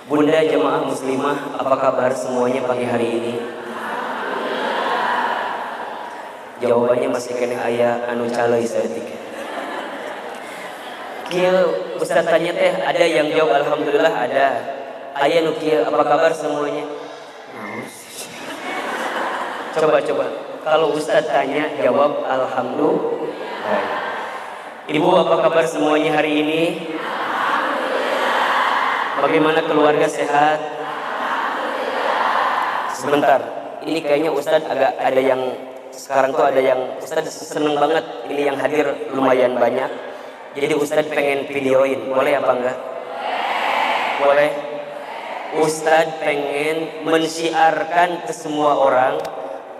Bunda jemaah muslimah, apa kabar semuanya pagi hari ini? Jawabannya masih kena aya anu calai saeutik. Kieu Ustaz tanya teh, ada yang jawab alhamdulillah, ada. Aya nu kieu, apa kabar semuanya? Coba. Kalau Ustaz tanya, jawab alhamdulillah. Ibu, apa kabar semuanya hari ini? Bagaimana keluarga sehat? Sebentar, ini kayaknya Ustadz agak ada yang sekarang tuh ada yang Ustadz seneng banget ini yang hadir lumayan banyak. Jadi Ustadz pengen videoin, boleh apa enggak? Boleh. Ustadz pengen mensyiarkan ke semua orang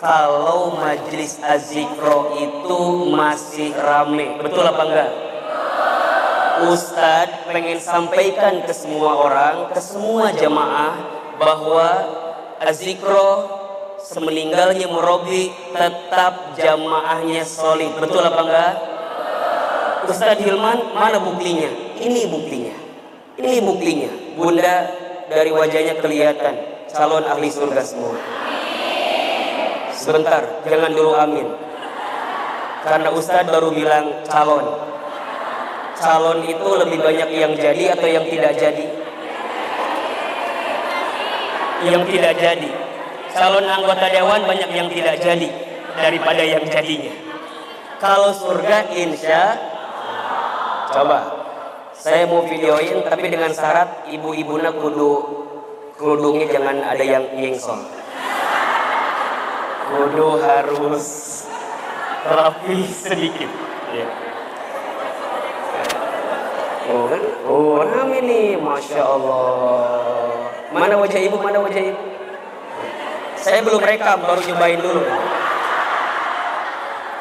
kalau majelis azikro itu masih rame, betul apa enggak? Ustadz pengen sampaikan ke semua orang, ke semua jamaah bahwa azikro semeninggalnya murabi tetap jamaahnya solid. Betul apa enggak? Ustadz Hilman, mana buktinya? Ini buktinya. Bunda dari wajahnya kelihatan calon ahli surga semua. Sebentar, jangan dulu amin. Karena Ustadz baru bilang calon. Calon itu lebih banyak yang jadi atau yang tidak jadi? Yang tidak jadi. Calon anggota dewan banyak yang tidak jadi daripada yang jadinya. Kalau surga insya, coba saya mau videoin tapi dengan syarat ibu-ibuna kudu kerudungnya jangan ada yang nyingsong. Kudu harus rapi sedikit. Ya. Oh, rame nih, Masya Allah. Mana wajah ibu? Saya belum rekam, baru nyobain dulu.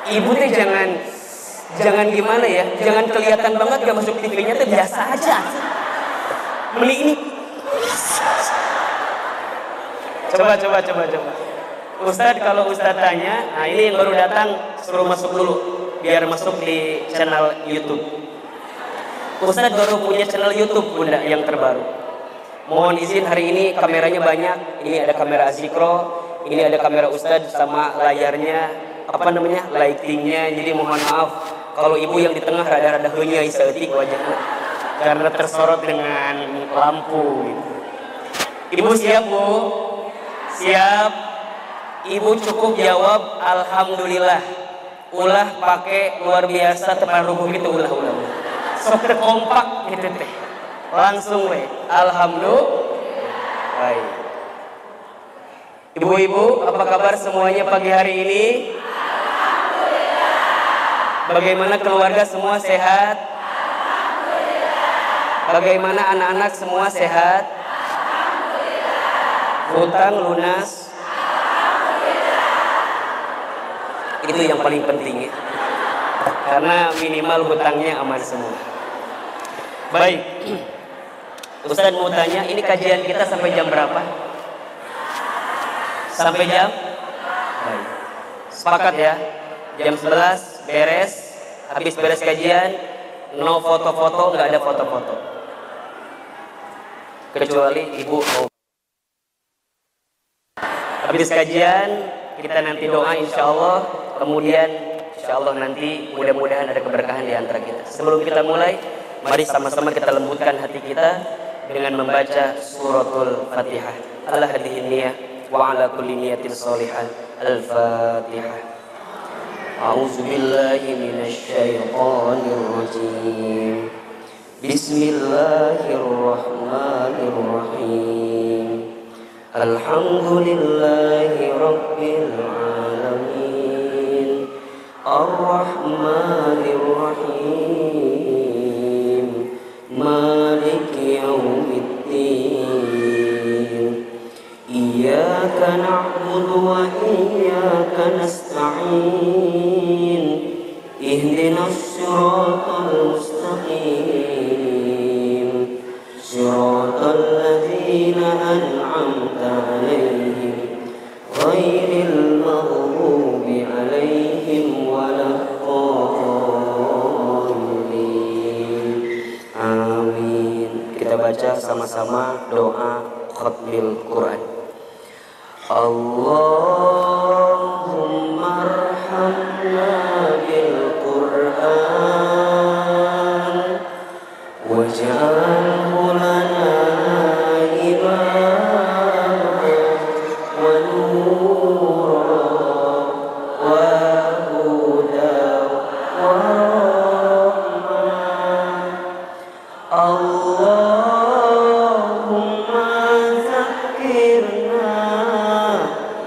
Ibu teh jangan gimana ya, jangan kelihatan banget gak masuk TV-nya, tuh biasa aja. Mending ini. Coba. Ustadz, kalau Ustadz tanya, nah ini yang baru datang suruh masuk dulu, biar masuk di channel YouTube. Ustadz baru punya channel YouTube Bunda yang terbaru. Mohon izin hari ini kameranya banyak. Ini ada kamera Azikro, ini ada kamera Ustadz sama layarnya lightingnya. Jadi mohon maaf kalau ibu yang di tengah rada-rada heunyai saeutik wajahnya karena tersorot dengan lampu gitu. Ibu siap, Bu? Siap. Ibu cukup jawab alhamdulillah. Ulah pakai luar biasa tepan rubuh gitu ulah. Sok kompak gitu teh. Langsung we. Alhamdulillah. Baik. Ibu-ibu, apa kabar semuanya pagi hari ini? Alhamdulillah. Bagaimana keluarga semua sehat? Alhamdulillah. Bagaimana anak-anak semua sehat? Alhamdulillah. Hutang lunas? Alhamdulillah. Itu yang paling penting ya. Karena minimal hutangnya aman semua. Baik, Ustadz mau tanya, ini kajian kita sampai jam berapa? Sampai jam? Baik. Sepakat ya? Jam 11 beres, habis beres kajian, no foto-foto, nggak ada foto-foto. Kecuali ibu mau. Habis kajian, kita nanti doa insya Allah, kemudian insya Allah nanti mudah-mudahan ada keberkahan di antara kita. Sebelum kita mulai, mari sama-sama kita lembutkan hati kita dengan membaca suratul Fatihah. Ala hadhihi niyyah wa ala kulli niyatin shalihah. Al-Fatihah. A'udzu billahi minasy syaithanir rajim. Bismillahirrahmanirrahim. Alhamdulillahi rabbil alamin. Ar-Rahmanir Rahim. Maliki yaumiddin. Iyyaka na'budu wa iyyaka nasta'in. Ihdinas siratal mustaqim. Siratal ladzina an'amta 'alaihim ghairil maghdubi 'alaihim waladdallin. Amin. Kita baca sama-sama doa khatmil Quran. Allahumma arhamna bil Quran waj'alhu lana imama wa nura wa huda wa rahmah. Allahumma zakkirna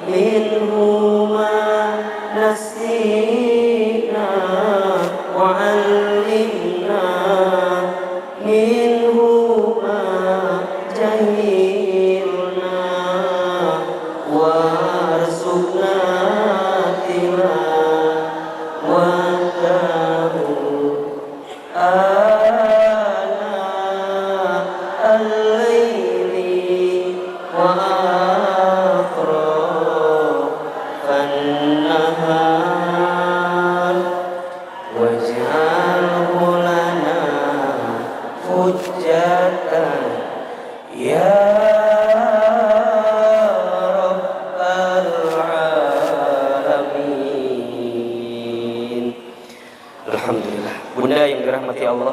minhu ma nasina wa 'allimna minhu ma jahilna warzuqna tilawatahu ana al-laili wa atrafan nahar waj'alhu lana hujjatan ya rabbal alamin. Alhamdulillah. Bunda yang dirahmati Allah,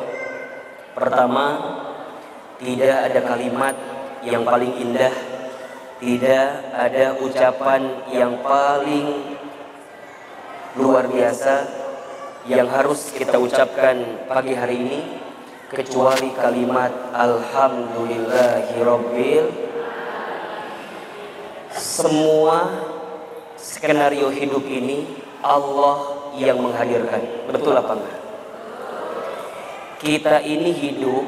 pertama, tidak ada kalimat yang paling indah, tidak ada ucapan yang paling luar biasa yang harus kita ucapkan pagi hari ini kecuali kalimat alhamdulillahirabbil. Semua skenario hidup ini Allah yang menghadirkan. Betul apa enggak? Kita ini hidup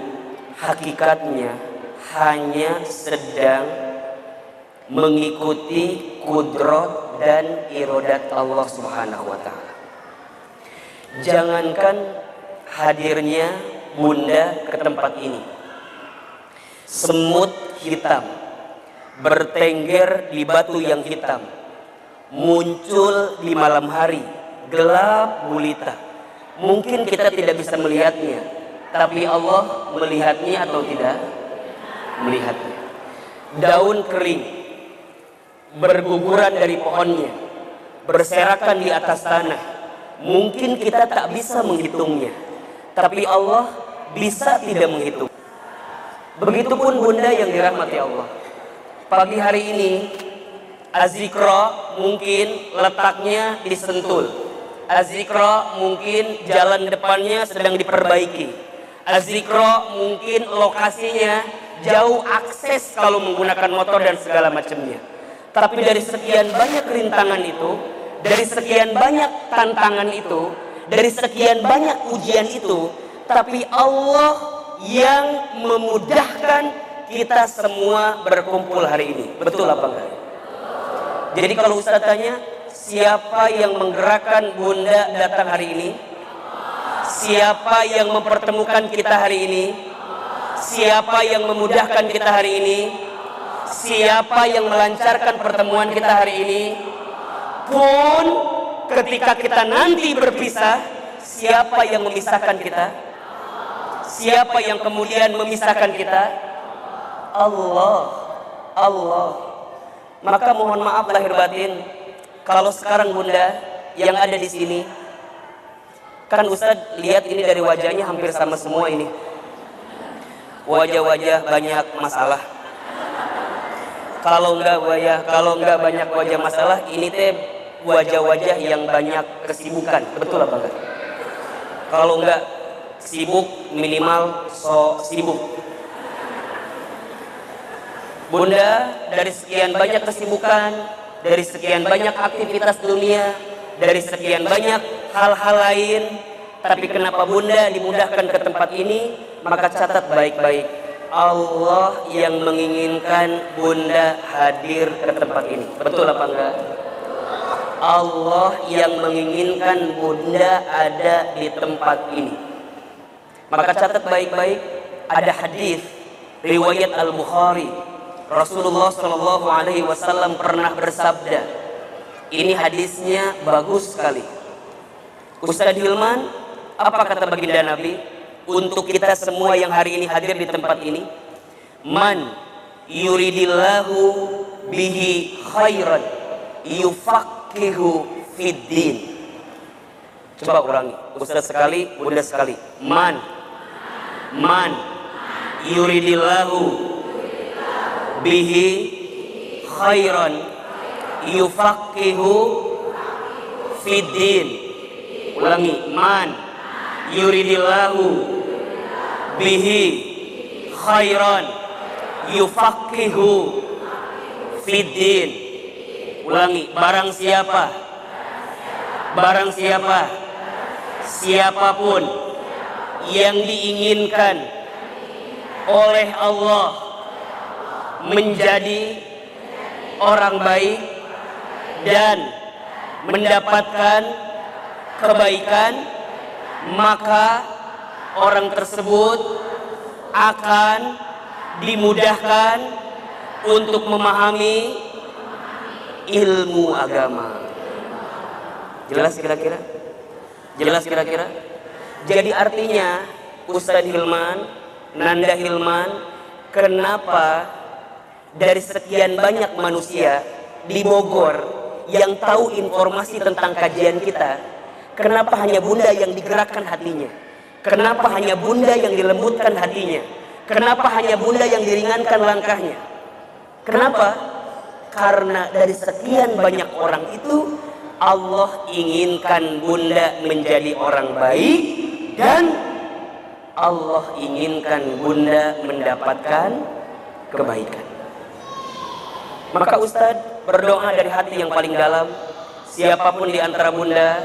hakikatnya hanya sedang mengikuti kudrat dan iradat Allah Subhanahu wa taala. Jangankan hadirnya Bunda ke tempat ini, semut hitam bertengger di batu yang hitam, muncul di malam hari gelap gulita. Mungkin kita tidak bisa melihatnya, tapi Allah melihatnya atau tidak melihatnya. Daun kering berguguran dari pohonnya, berserakan di atas tanah. Mungkin kita tak bisa menghitungnya, tapi Allah bisa tidak menghitung. Begitupun Bunda yang dirahmati Allah. Pagi hari ini Az-Zikra mungkin letaknya di Sentul. Az-Zikra mungkin jalan depannya sedang diperbaiki. Az-Zikra mungkin lokasinya jauh akses kalau menggunakan motor dan segala macamnya. Tapi dari sekian banyak rintangan itu, dari sekian banyak tantangan itu, dari sekian banyak ujian itu, tapi Allah yang memudahkan kita semua berkumpul hari ini. Betul apa enggak? Jadi kalau Ustaz tanya, siapa yang menggerakkan Bunda datang hari ini? Siapa yang mempertemukan kita hari ini? Siapa yang memudahkan kita hari ini? Siapa yang melancarkan pertemuan kita hari ini? Pun ketika kita nanti berpisah, siapa yang memisahkan kita? Siapa yang kemudian memisahkan kita? Allah. Allah. Maka mohon maaf lahir batin, kalau sekarang Bunda yang ada di sini, kan Ustadz lihat ini dari wajahnya hampir sama semua ini. Wajah-wajah banyak masalah. Kalau enggak banyak wajah masalah, ini teh wajah-wajah yang banyak kesibukan. Betul apa enggak? Kalau enggak sibuk, minimal so sibuk. Bunda, dari sekian banyak kesibukan, dari sekian banyak aktivitas dunia, dari sekian banyak hal-hal lain, tapi kenapa Bunda dimudahkan ke tempat ini? Maka catat baik-baik, Allah yang menginginkan Bunda hadir ke tempat ini. Betul apa enggak? Allah yang menginginkan Bunda ada di tempat ini. Maka catat baik-baik, ada hadis riwayat Al-Bukhari. Rasulullah Shallallahu Alaihi Wasallam pernah bersabda, ini hadisnya bagus sekali. Ustadz Hilman, apa kata baginda Nabi untuk kita semua yang hari ini hadir di tempat ini? Man yuridillahu bihi khairan yufaqihu fiddin. Coba ulangi, Ustaz sekali, Bunda sekali. Man yuridillahu bihi khairan yufaqihu fiddin. Ulangi, man yuridillahu bihi khairan yufaqihu fiddin. Ulangi, barang siapa siapapun yang diinginkan oleh Allah menjadi orang baik dan mendapatkan kebaikan, maka orang tersebut akan dimudahkan untuk memahami ilmu agama. Jelas kira-kira? Jadi artinya Ustadz Hilman, Nanda Hilman, kenapa dari sekian banyak manusia di Bogor yang tahu informasi tentang kajian kita, kenapa hanya Bunda yang digerakkan hatinya? Kenapa hanya Bunda yang dilembutkan hatinya? Kenapa hanya Bunda yang diringankan langkahnya? Kenapa? Karena dari sekian banyak orang itu Allah inginkan Bunda menjadi orang baik dan Allah inginkan Bunda mendapatkan kebaikan. Maka Ustadz berdoa dari hati yang paling dalam, siapapun di antara Bunda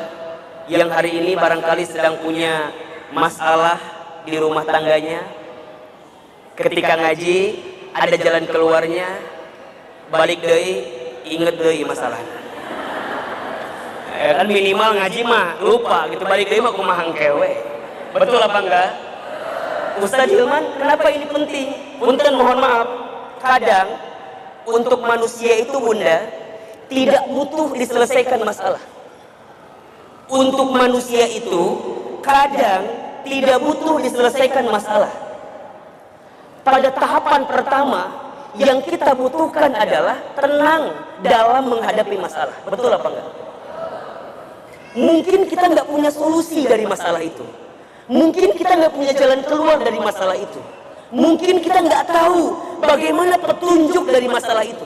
yang hari ini barangkali sedang punya masalah di rumah tangganya, ketika ngaji ada jalan keluarnya, balik deui inget deui masalahnya. Kan minimal ngaji mah lupa gitu, balik deui mah kumaha kewe. Betul apa enggak? Ustadz Hilman, kenapa ini penting? Punten mohon maaf, kadang untuk manusia itu Bunda tidak butuh diselesaikan masalah. Untuk manusia itu kadang tidak butuh diselesaikan masalah. Pada tahapan pertama yang kita butuhkan adalah tenang dalam menghadapi masalah. Betul apa enggak? Mungkin kita nggak punya solusi dari masalah itu. Mungkin kita nggak punya jalan keluar dari masalah itu. Mungkin kita nggak tahu bagaimana petunjuk dari masalah itu.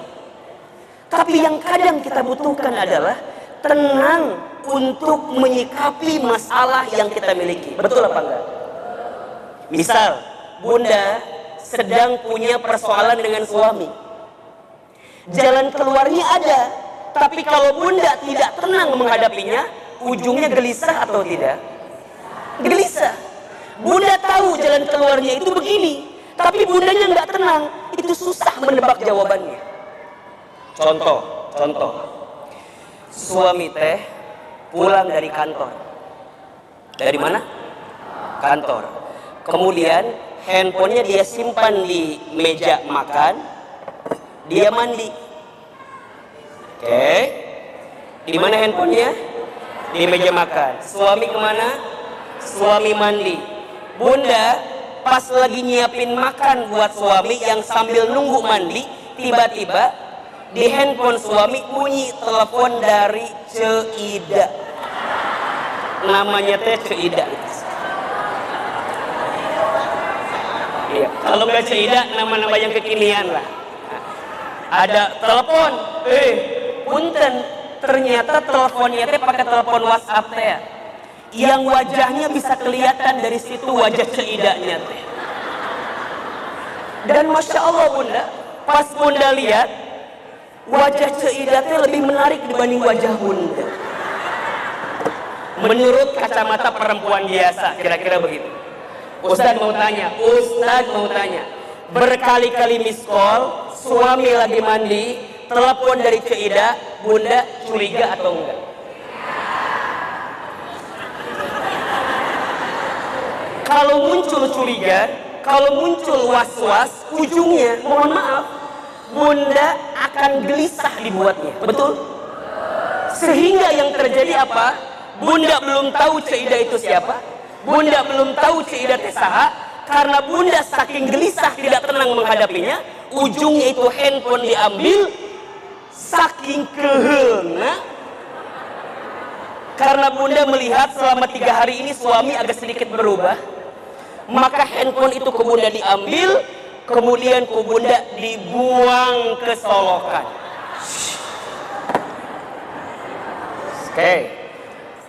Tapi yang kadang kita butuhkan adalah tenang untuk menyikapi masalah yang kita miliki. Betul apa enggak? Misal, Bunda sedang punya persoalan dengan suami. Jalan keluarnya ada, tapi kalau Bunda tidak tenang menghadapinya, ujungnya gelisah atau tidak? Gelisah. Bunda tahu jalan keluarnya itu begini, tapi Bundanya nggak tenang, itu susah menebak jawabannya. Contoh. Suami teh pulang dari kantor. Dari mana? Kantor. Kemudian handphonenya dia simpan di meja makan. Dia mandi. Oke. Di mana handphonenya? Di meja makan. Suami kemana? Suami mandi. Bunda pas lagi nyiapin makan buat suami yang sambil nunggu mandi, tiba-tiba di handphone suami bunyi telepon dari Ceida. Namanya teh Ceida. Iya. Kalau nggak Ceida, nama-nama yang kekinian lah. Ada telepon, punten, ternyata teleponnya teh pakai telepon WhatsApp teh, yang wajahnya bisa kelihatan dari situ wajah Ceidanya teh. Dan masya Allah Bunda, pas Bunda lihat wajah Ceida teh lebih menarik dibanding wajah Bunda. Menurut kacamata perempuan biasa, kira-kira begitu. Ustadz mau tanya, berkali-kali miss call, suami lagi mandi, telepon dari Ceida, Bunda curiga atau enggak? Kalau muncul curiga, kalau muncul was-was, ujungnya, mohon maaf, Bunda akan gelisah dibuatnya, betul? Sehingga yang terjadi apa? Bunda belum tahu Ceida itu siapa, Bunda belum tahu Ceida teh saha, karena Bunda saking gelisah tidak tenang menghadapinya, ujungnya itu handphone diambil, saking keheuna. Karena bunda melihat selama 3 hari ini suami agak sedikit berubah, maka handphone itu ke bunda diambil, kemudian ke bunda dibuang ke solokan. Oke.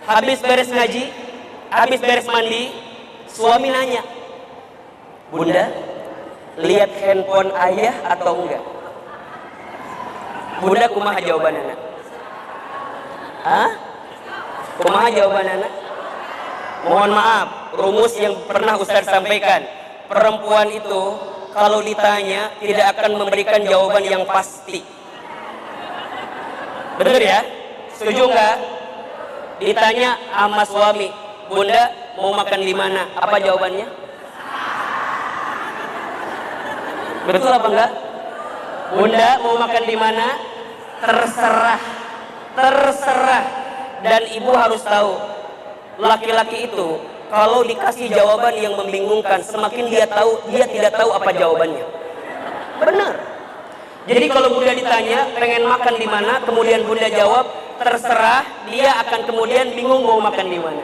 Habis beres ngaji, habis beres mandi, suami nanya, bunda, lihat handphone ayah atau enggak? Bunda kumaha jawaban anak? Hah? Kumaha jawaban anak? Mohon maaf, rumus yang pernah Ustaz sampaikan, perempuan itu kalau ditanya tidak akan memberikan jawaban yang pasti. Betul ya? Setuju enggak? Ditanya sama suami, bunda mau makan di mana? Apa jawabannya? Betul apa enggak? Bunda mau makan di mana? Terserah. Terserah. Dan ibu harus tahu, laki-laki itu kalau dikasih jawaban yang membingungkan, semakin dia tidak tahu apa jawabannya. Benar. Jadi kalau bunda ditanya pengen makan di mana, kemudian bunda jawab terserah, dia akan kemudian bingung mau makan di mana.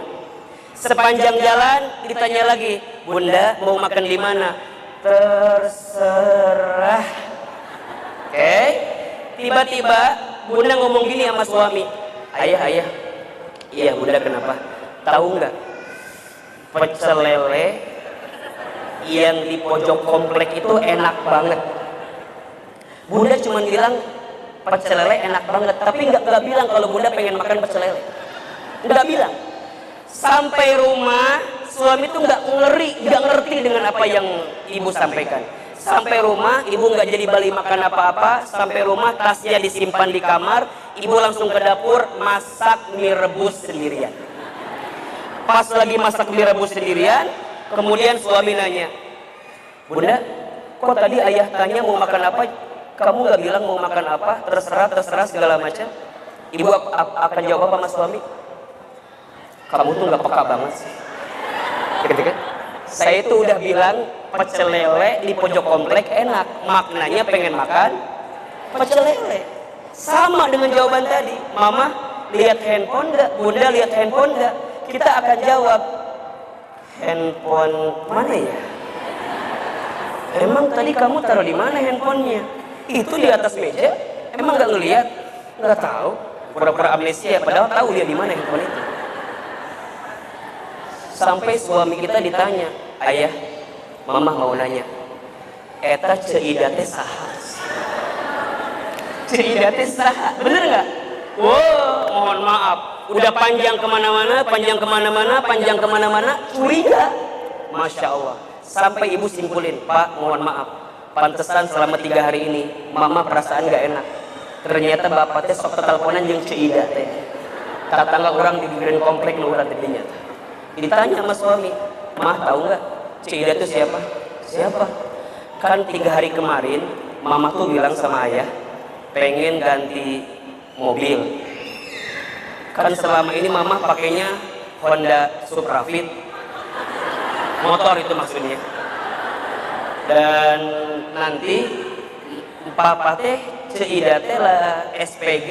Sepanjang jalan ditanya lagi, bunda mau makan di mana? Terserah. Oke. Tiba-tiba bunda ngomong gini sama suami, ayah. Iya bunda, kenapa? Tahu nggak? Pecel lele yang di pojok komplek itu enak banget. Bunda cuma bilang pecel lele enak banget, tapi nggak bilang kalau bunda pengen makan pecel lele. Nggak bilang. Sampai rumah suami itu nggak ngerti dengan apa yang ibu sampaikan. Sampai rumah ibu nggak jadi balik makan apa-apa. Sampai rumah tasnya disimpan di kamar, ibu langsung ke dapur masak mie rebus sendirian. Pas lagi masak mie rebus sendirian, kemudian suami nanya, bunda, kok tadi ayah tanya mau makan apa, kamu nggak bilang mau makan apa, terserah segala macam. Ibu akan jawab apa sama suami? Kamu tuh nggak peka banget sih. Gitu kan? Saya itu udah bilang pecel lele di pojok komplek enak, maknanya pengen makan pecel lele. Sama dengan jawaban tadi, mama lihat handphone nggak, bunda lihat handphone nggak? Kita akan jawab, handphone mana ya? Emang tadi kamu taruh di mana handphonenya? Itu di atas meja. Emang nggak ngelihat? Nggak tahu. Pura-pura amnesia, padahal tahu dia di mana handphone itu. Sampai suami kita ditanya, ayah, mama mau nanya, eta ceidate saha? Ceidate saha, bener nggak? Wow, mohon maaf, udah panjang kemana-mana, curiga. Masya Allah. Sampai ibu simpulin, Pak, mohon maaf, pantesan selama 3 hari ini mama perasaan gak enak. Ternyata bapak teh sok teleponan jeung ceidat teh. Tetangga orang di Grand Komplek nu urang tadinya. Ditanya sama suami, mah tahu nggak ceidat itu siapa? Siapa? Kan 3 hari kemarin mama tuh bilang sama ayah pengen ganti mobil. Kan selama ini mama pakainya Honda Suprafit, motor itu maksudnya. Dan nanti papa teh ceidat teh lah SPG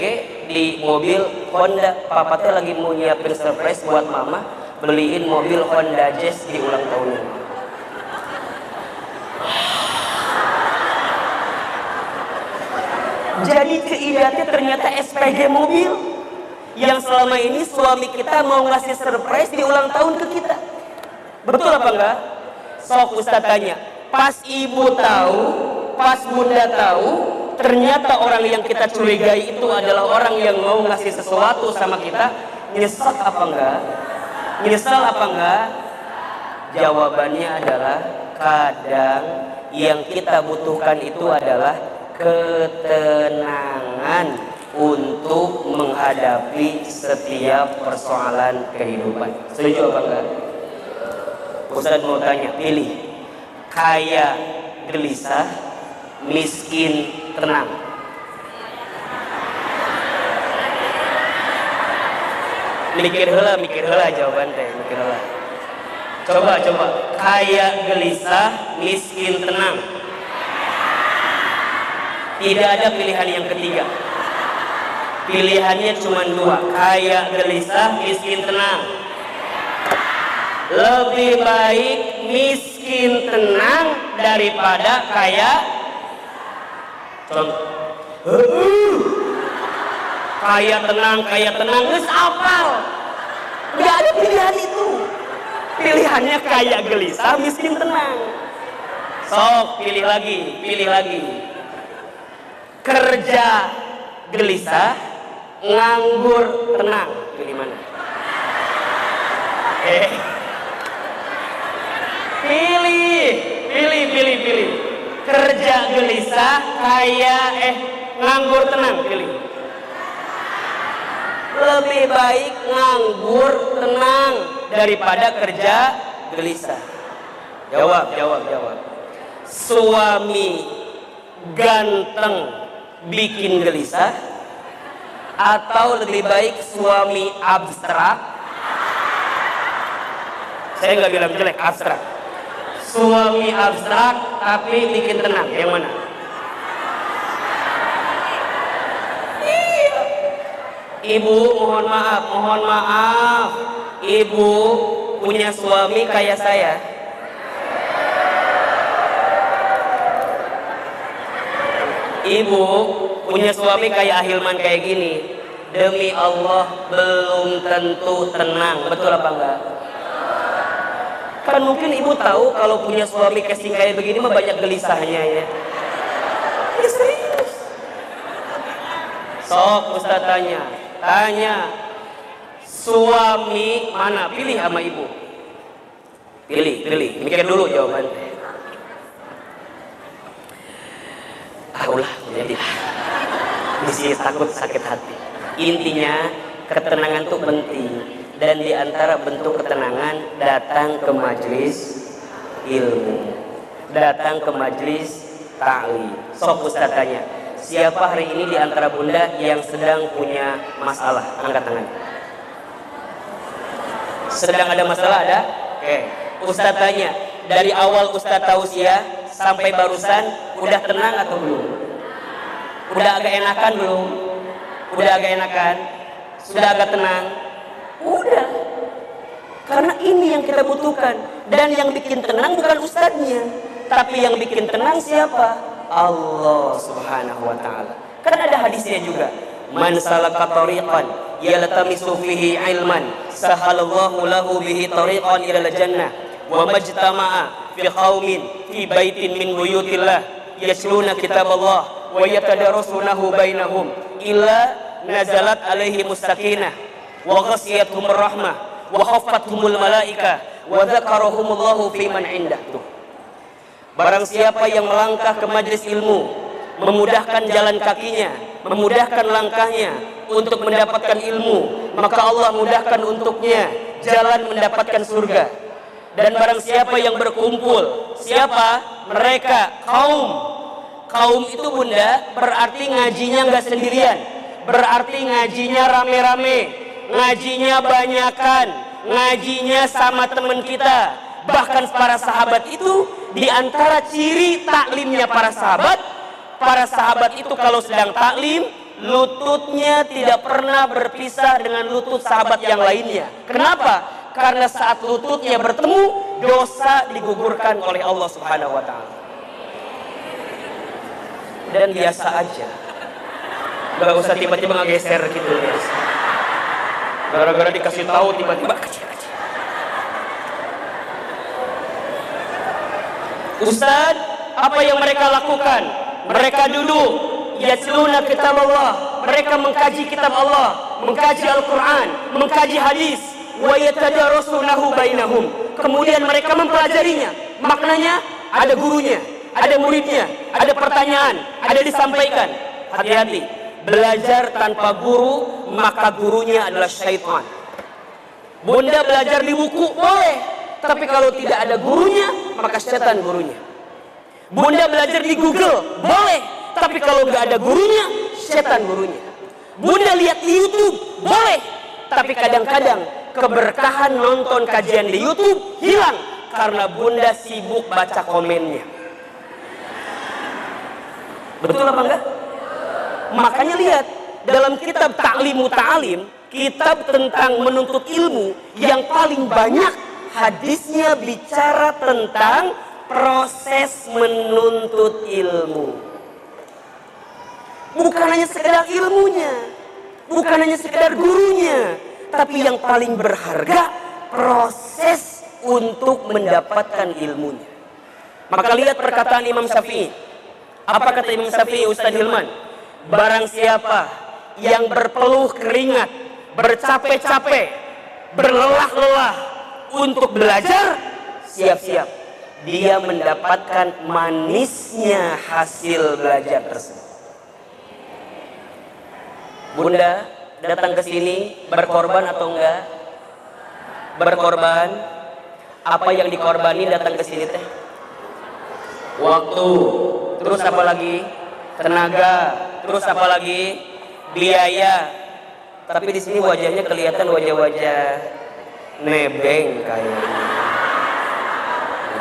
di mobil Honda. Papa teh lagi mau nyiapin surprise buat mama, beliin mobil Honda Jazz di ulang tahunnya. Jadi ceidatnya ternyata SPG mobil yang selama ini suami kita mau ngasih surprise di ulang tahun ke kita. Betul apa enggak? Sok Ustaz tanya, pas ibu tahu, pas bunda tahu, ternyata orang yang kita curigai itu adalah orang yang mau ngasih sesuatu sama kita, nyesek apa enggak? Nyesal apa enggak? Jawabannya adalah kadang yang kita butuhkan itu adalah ketenangan untuk menghadapi setiap persoalan kehidupan. Setuju apa enggak? Ustaz mau tanya, pilih kaya gelisah, miskin tenang. Mikir heula jawaban teh, mikir heula. Coba kaya gelisah, miskin tenang. Tidak ada pilihan yang ketiga. Pilihannya cuma dua, kaya gelisah, miskin tenang. Lebih baik miskin tenang daripada kaya. Contoh, kaya tenang, geus apal. Gak ada pilihan itu. Pilihannya kaya gelisah, miskin tenang. Sok, pilih lagi. Kerja gelisah, nganggur tenang. Pilih mana? Pilih. Kerja gelisah, kaya nganggur tenang. Pilih. Lebih baik nganggur tenang daripada kerja gelisah. Jawab. Suami ganteng bikin gelisah, atau lebih baik suami abstrak? Saya nggak bilang jelek, abstrak. Suami abstrak tapi bikin tenang, yang mana? Ibu, mohon maaf. Ibu punya suami kayak saya. Ibu punya suami kayak Ahilman kayak gini. Demi Allah belum tentu tenang. Betul apa enggak? Kan mungkin ibu tahu kalau punya suami casing kayak begini mah banyak gelisahnya ya. Ya serius. Sok Ustaz tanya. Suami mana? Pilih sama ibu. Pilih. Mikir dulu jawabannya. Ulah, jadi misi takut sakit hati. Intinya ketenangan itu penting, dan diantara bentuk ketenangan datang ke majelis ilmu, datang ke majelis ta'lim. Sok Ustaz tanya, siapa hari ini diantara bunda yang sedang punya masalah? Angkat tangan. Sedang ada masalah ada? Oke. Ustaz tanya, dari awal Ustaz tausiah sampai barusan udah tenang atau belum? Udah agak enakan belum? Udah agak enakan? Sudah agak tenang? Udah. Karena ini yang kita butuhkan. Dan yang bikin tenang bukan ustadznya, tapi yang bikin tenang siapa? Allah Subhanahu wa ta'ala. Kan ada hadisnya juga. Man salaka tariqan yaltamisu fihi ilman sahalallahu lahu bihi tariqan ilal jannah wa majtama'a fi qaumin fi baitin min buyutillah yasluna kitaballah wa yatadarasunahu bainahum illa nazalat alaihi mustakinah wa ghasiyatuhumur rahmah wa khaffathumul malaika wa dzakarahumullahu fi man indah. Barang siapa yang melangkah ke majlis ilmu, memudahkan jalan kakinya, memudahkan langkahnya untuk mendapatkan ilmu, maka Allah mudahkan untuknya jalan mendapatkan surga. Dan barang siapa yang berkumpul, siapa? Mereka kaum. Kaum itu bunda berarti ngajinya nggak sendirian, berarti ngajinya rame-rame, ngajinya banyakan, ngajinya sama teman kita. Bahkan para sahabat itu diantara ciri taklimnya para sahabat itu kalau sedang taklim, lututnya tidak pernah berpisah dengan lutut sahabat yang lainnya. Kenapa? Karena saat lututnya bertemu, dosa digugurkan oleh Allah Subhanahu wa ta'ala. Dan biasa aja, gak usah tiba-tiba ngegeser gitu biasa. Gara-gara dikasih tahu tiba-tiba kecil-kecil. Ustaz, apa yang mereka lakukan? Mereka duduk, yatluna kitab Allah, mereka mengkaji kitab Allah, mengkaji Al-Quran, mengkaji hadis, wa yatadarasunahu bainahum. Kemudian mereka mempelajarinya. Maknanya ada gurunya, ada muridnya, ada pertanyaan, ada disampaikan. Hati-hati, belajar tanpa guru, maka gurunya adalah syaitan. Bunda belajar di buku boleh, tapi kalau tidak ada gurunya, maka setan gurunya. Bunda belajar di Google boleh, tapi kalau nggak ada gurunya, setan gurunya. Bunda lihat di YouTube boleh, tapi kadang-kadang keberkahan nonton kajian di YouTube hilang karena bunda sibuk baca komennya. Betul apa enggak? Makanya lihat, dalam kitab Ta'limu Ta'alim, kitab tentang menuntut ilmu, yang paling banyak hadisnya bicara tentang proses menuntut ilmu. Bukan hanya sekedar ilmunya, bukan hanya sekedar gurunya, tapi yang paling berharga proses untuk mendapatkan ilmunya. Maka lihat perkataan Imam Syafi'i. Apa kata Imam Syafi'i, Ustaz Hilman? Barang siapa yang berpeluh keringat, bercapek-capek, berlelah-lelah untuk belajar, siap-siap dia mendapatkan manisnya hasil belajar tersebut. Bunda datang ke sini berkorban atau enggak? Berkorban. Apa yang dikorbanin datang ke sini teh? Waktu. Terus apa lagi? Tenaga. Terus apa lagi? Biaya. Tapi di sini wajahnya kelihatan wajah-wajah nebeng kayaknya.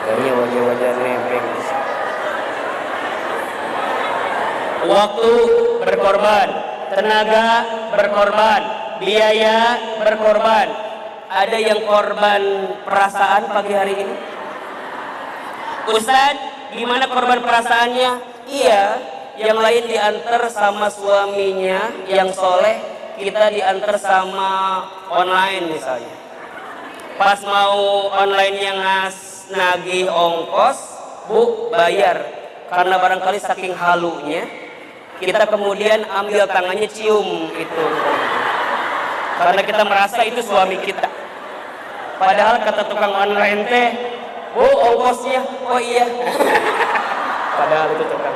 Kayaknya wajah-wajah nebeng. Waktu berkorban, tenaga berkorban, biaya berkorban. Ada yang korban perasaan pagi hari ini? Ustadz, gimana korban perasaannya? Iya, yang lain diantar sama suaminya yang soleh, kita diantar sama online misalnya. Pas mau online yang nagih ongkos, Bu, bayar. Karena barangkali saking halunya, kita kemudian ambil tangannya cium itu. Karena kita merasa itu suami kita. Padahal kata tukang online teh, Bu, ongkosnya, oh iya. Padahal itu tukang.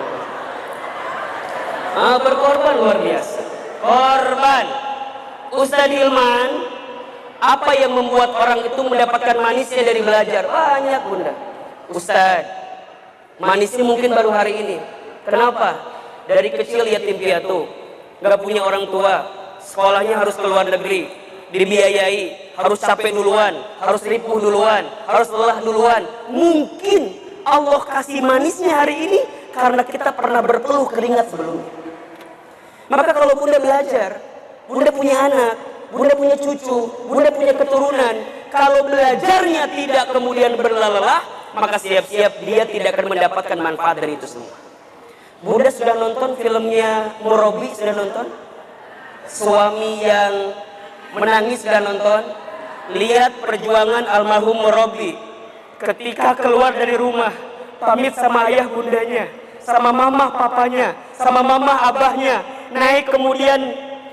Berkorban luar biasa. Korban. Ustaz Hilman, apa yang membuat orang itu mendapatkan manisnya dari belajar? Banyak, Bunda. Ustaz, manisnya mungkin baru hari ini. Kenapa? Dari kecil yatim piatu, nggak punya orang tua, sekolahnya harus ke luar negeri, dibiayai, harus capek duluan, harus ripuh duluan, harus lelah duluan. Mungkin Allah kasih manisnya hari ini karena kita pernah berpeluh keringat sebelumnya. Maka kalau Bunda belajar, Bunda punya anak, Bunda punya cucu, Bunda punya keturunan, kalau belajarnya tidak kemudian berlelah, maka siap-siap dia tidak akan mendapatkan manfaat dari itu semua. Bunda sudah nonton filmnya Murabi? Sudah nonton? Suami yang menangis sudah nonton? Lihat perjuangan almarhum Murabi ketika keluar dari rumah, pamit sama ayah bundanya, sama mama papanya, sama mama abahnya, naik kemudian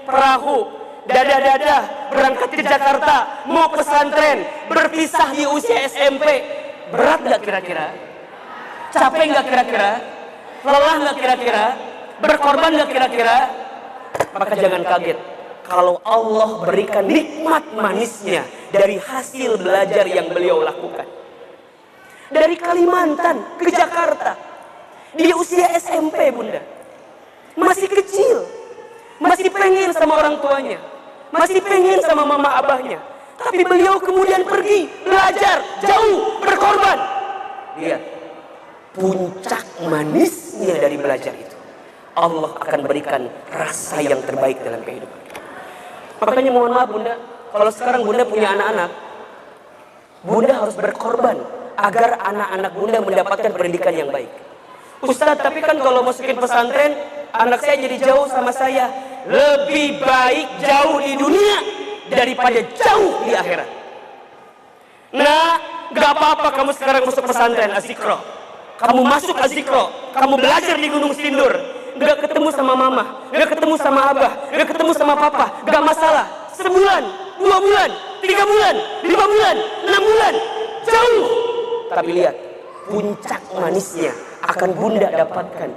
perahu, dada-dada berangkat ke Jakarta, mau pesantren, berpisah di usia SMP. Berat gak kira-kira? Capek gak kira-kira? Lelah gak kira-kira? Berkorban gak kira-kira? Maka jangan kaget kalau Allah berikan nikmat manisnya dari hasil belajar yang beliau lakukan. Dari Kalimantan ke Jakarta di usia SMP, Bunda, masih kecil, masih pengen sama orang tuanya, masih pengen sama mama abahnya, tapi beliau kemudian pergi belajar jauh, berkorban. Lihat puncak manisnya dari belajar itu, Allah akan berikan rasa yang terbaik dalam kehidupan kita. Makanya mohon maaf Bunda, kalau sekarang Bunda punya anak-anak, Bunda harus berkorban agar anak-anak Bunda mendapatkan pendidikan yang baik. Ustadz, tapi kan kalau masukin pesantren, anak saya jadi jauh sama saya. Lebih baik jauh di dunia daripada jauh di akhirat. Nah, gak apa-apa kamu sekarang masuk pesantren Azikro, kamu masuk Azikro, kamu belajar di Gunung Sindur, gak ketemu sama mama, gak ketemu sama abah, gak ketemu sama papa, gak masalah. Sebulan, 2 bulan, 3 bulan, 5 bulan, 6 bulan, jauh. Tapi lihat, puncak manisnya akan Bunda dapatkan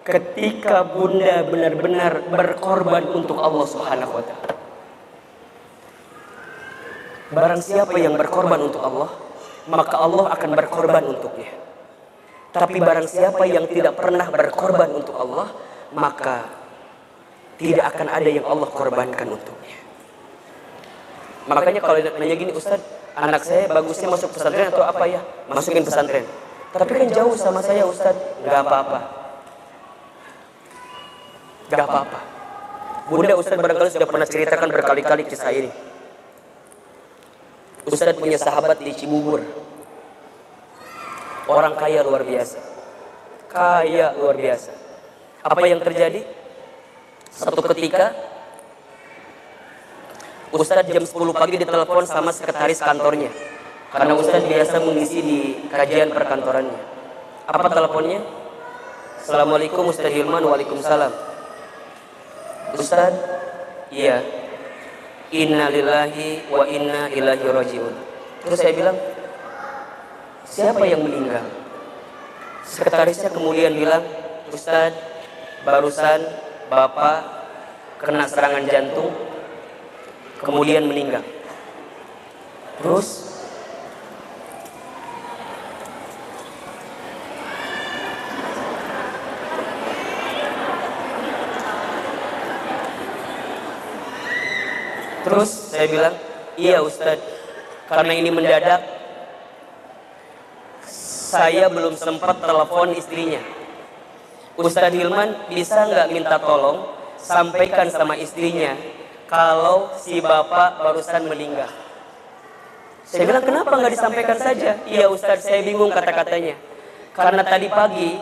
ketika Bunda benar-benar berkorban untuk Allah Subhanahu wa ta'ala. Barang siapa yang berkorban untuk Allah, maka Allah akan berkorban untuknya. Tapi barang siapa yang tidak pernah berkorban untuk Allah, maka tidak akan ada yang Allah korbankan untuknya. Makanya kalau nanya gini, Ustadz, anak saya bagusnya masuk pesantren atau apa ya? Masukin pesantren. Tapi kan jauh sama saya Ustadz. Gak apa-apa. Gak apa-apa. Bunda, Ustadz barangkali sudah pernah ceritakan berkali-kali kisah ini. Ustadz punya sahabat di Cibubur. Orang kaya luar biasa. Kaya luar biasa. Apa yang terjadi? Satu ketika Ustadz jam 10 pagi ditelepon sama sekretaris kantornya. Karena Ustadz biasa mengisi di kajian perkantorannya. Apa teleponnya? Assalamualaikum Ustadz Hilman. Waalaikumsalam. Ustadz, iya. Inna lillahi wa inna ilaihi rajiun. Terus saya bilang, siapa yang meninggal? Sekretarisnya kemudian bilang, Ustadz, barusan Bapak kena serangan jantung, kemudian meninggal. Terus saya bilang, iya Ustadz, karena ini mendadak, saya belum sempat telepon istrinya. Ustadz Hilman bisa nggak minta tolong sampaikan sama istrinya kalau si bapak barusan meninggal. Saya bilang, kenapa nggak disampaikan saja? Iya Ustadz, saya bingung kata-katanya. Karena tadi pagi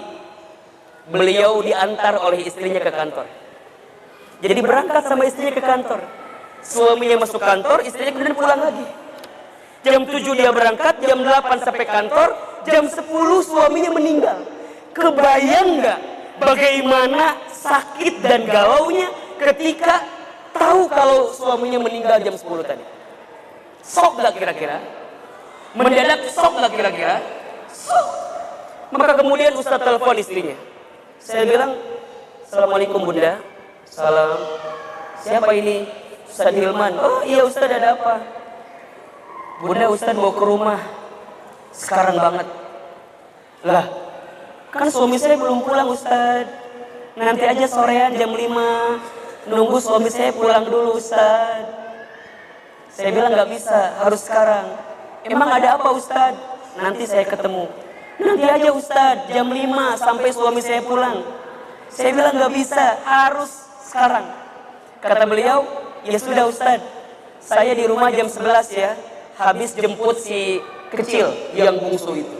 beliau diantar oleh istrinya ke kantor. Jadi berangkat sama istrinya ke kantor. Suaminya masuk kantor, istrinya kemudian pulang lagi. Jam 7 dia berangkat, jam 8 sampai kantor, jam 10 suaminya meninggal. Kebayang nggak bagaimana sakit dan galaunya ketika tahu kalau suaminya meninggal jam 10 tadi? Sok nggak kira-kira? Mendadak sok nggak kira-kira? Sok. Maka kemudian Ustadz telepon istrinya. Saya bilang, Assalamualaikum Bunda. Salam. Siapa ini? Ustadz Hilman. Oh iya Ustadz, ada apa? Bunda, Ustadz mau ke rumah sekarang banget. Lah, kan suami saya belum pulang Ustadz. Nanti aja sorean jam 5. Nunggu suami saya pulang dulu Ustadz. Saya bilang nggak bisa, harus sekarang. Emang ada apa Ustadz? Nanti saya ketemu. Nanti aja Ustadz, jam 5 sampai suami saya pulang. Saya bilang nggak bisa, harus sekarang. Kata beliau, ya sudah Ustadz, saya di rumah jam 11 ya, habis jemput si kecil yang bungsu itu.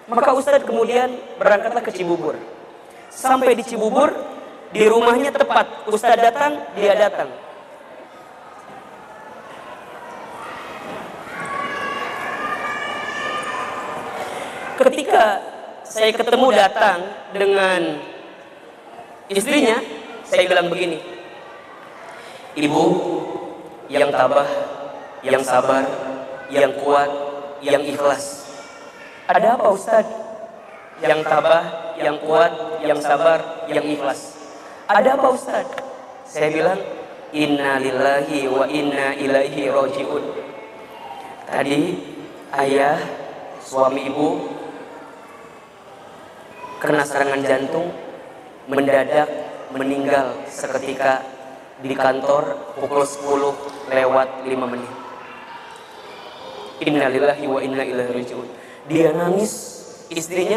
Maka Ustadz kemudian berangkatlah ke Cibubur. Sampai di Cibubur, di rumahnya tepat, Ustadz datang, dia datang. Ketika saya ketemu datang dengan istrinya, saya bilang begini, Ibu yang tabah, yang sabar, yang kuat, yang ikhlas. Ada apa Ustadz? Yang tabah, yang kuat, yang sabar, yang ikhlas. Ada apa Ustadz? Saya bilang, Inna lillahi wa inna ilaihi rajiun. Tadi ayah, suami ibu kena serangan jantung, mendadak meninggal seketika di kantor pukul 10 lewat 5 menit. Innalillahi wa inna ilaihi rajiun. Dia nangis, istrinya,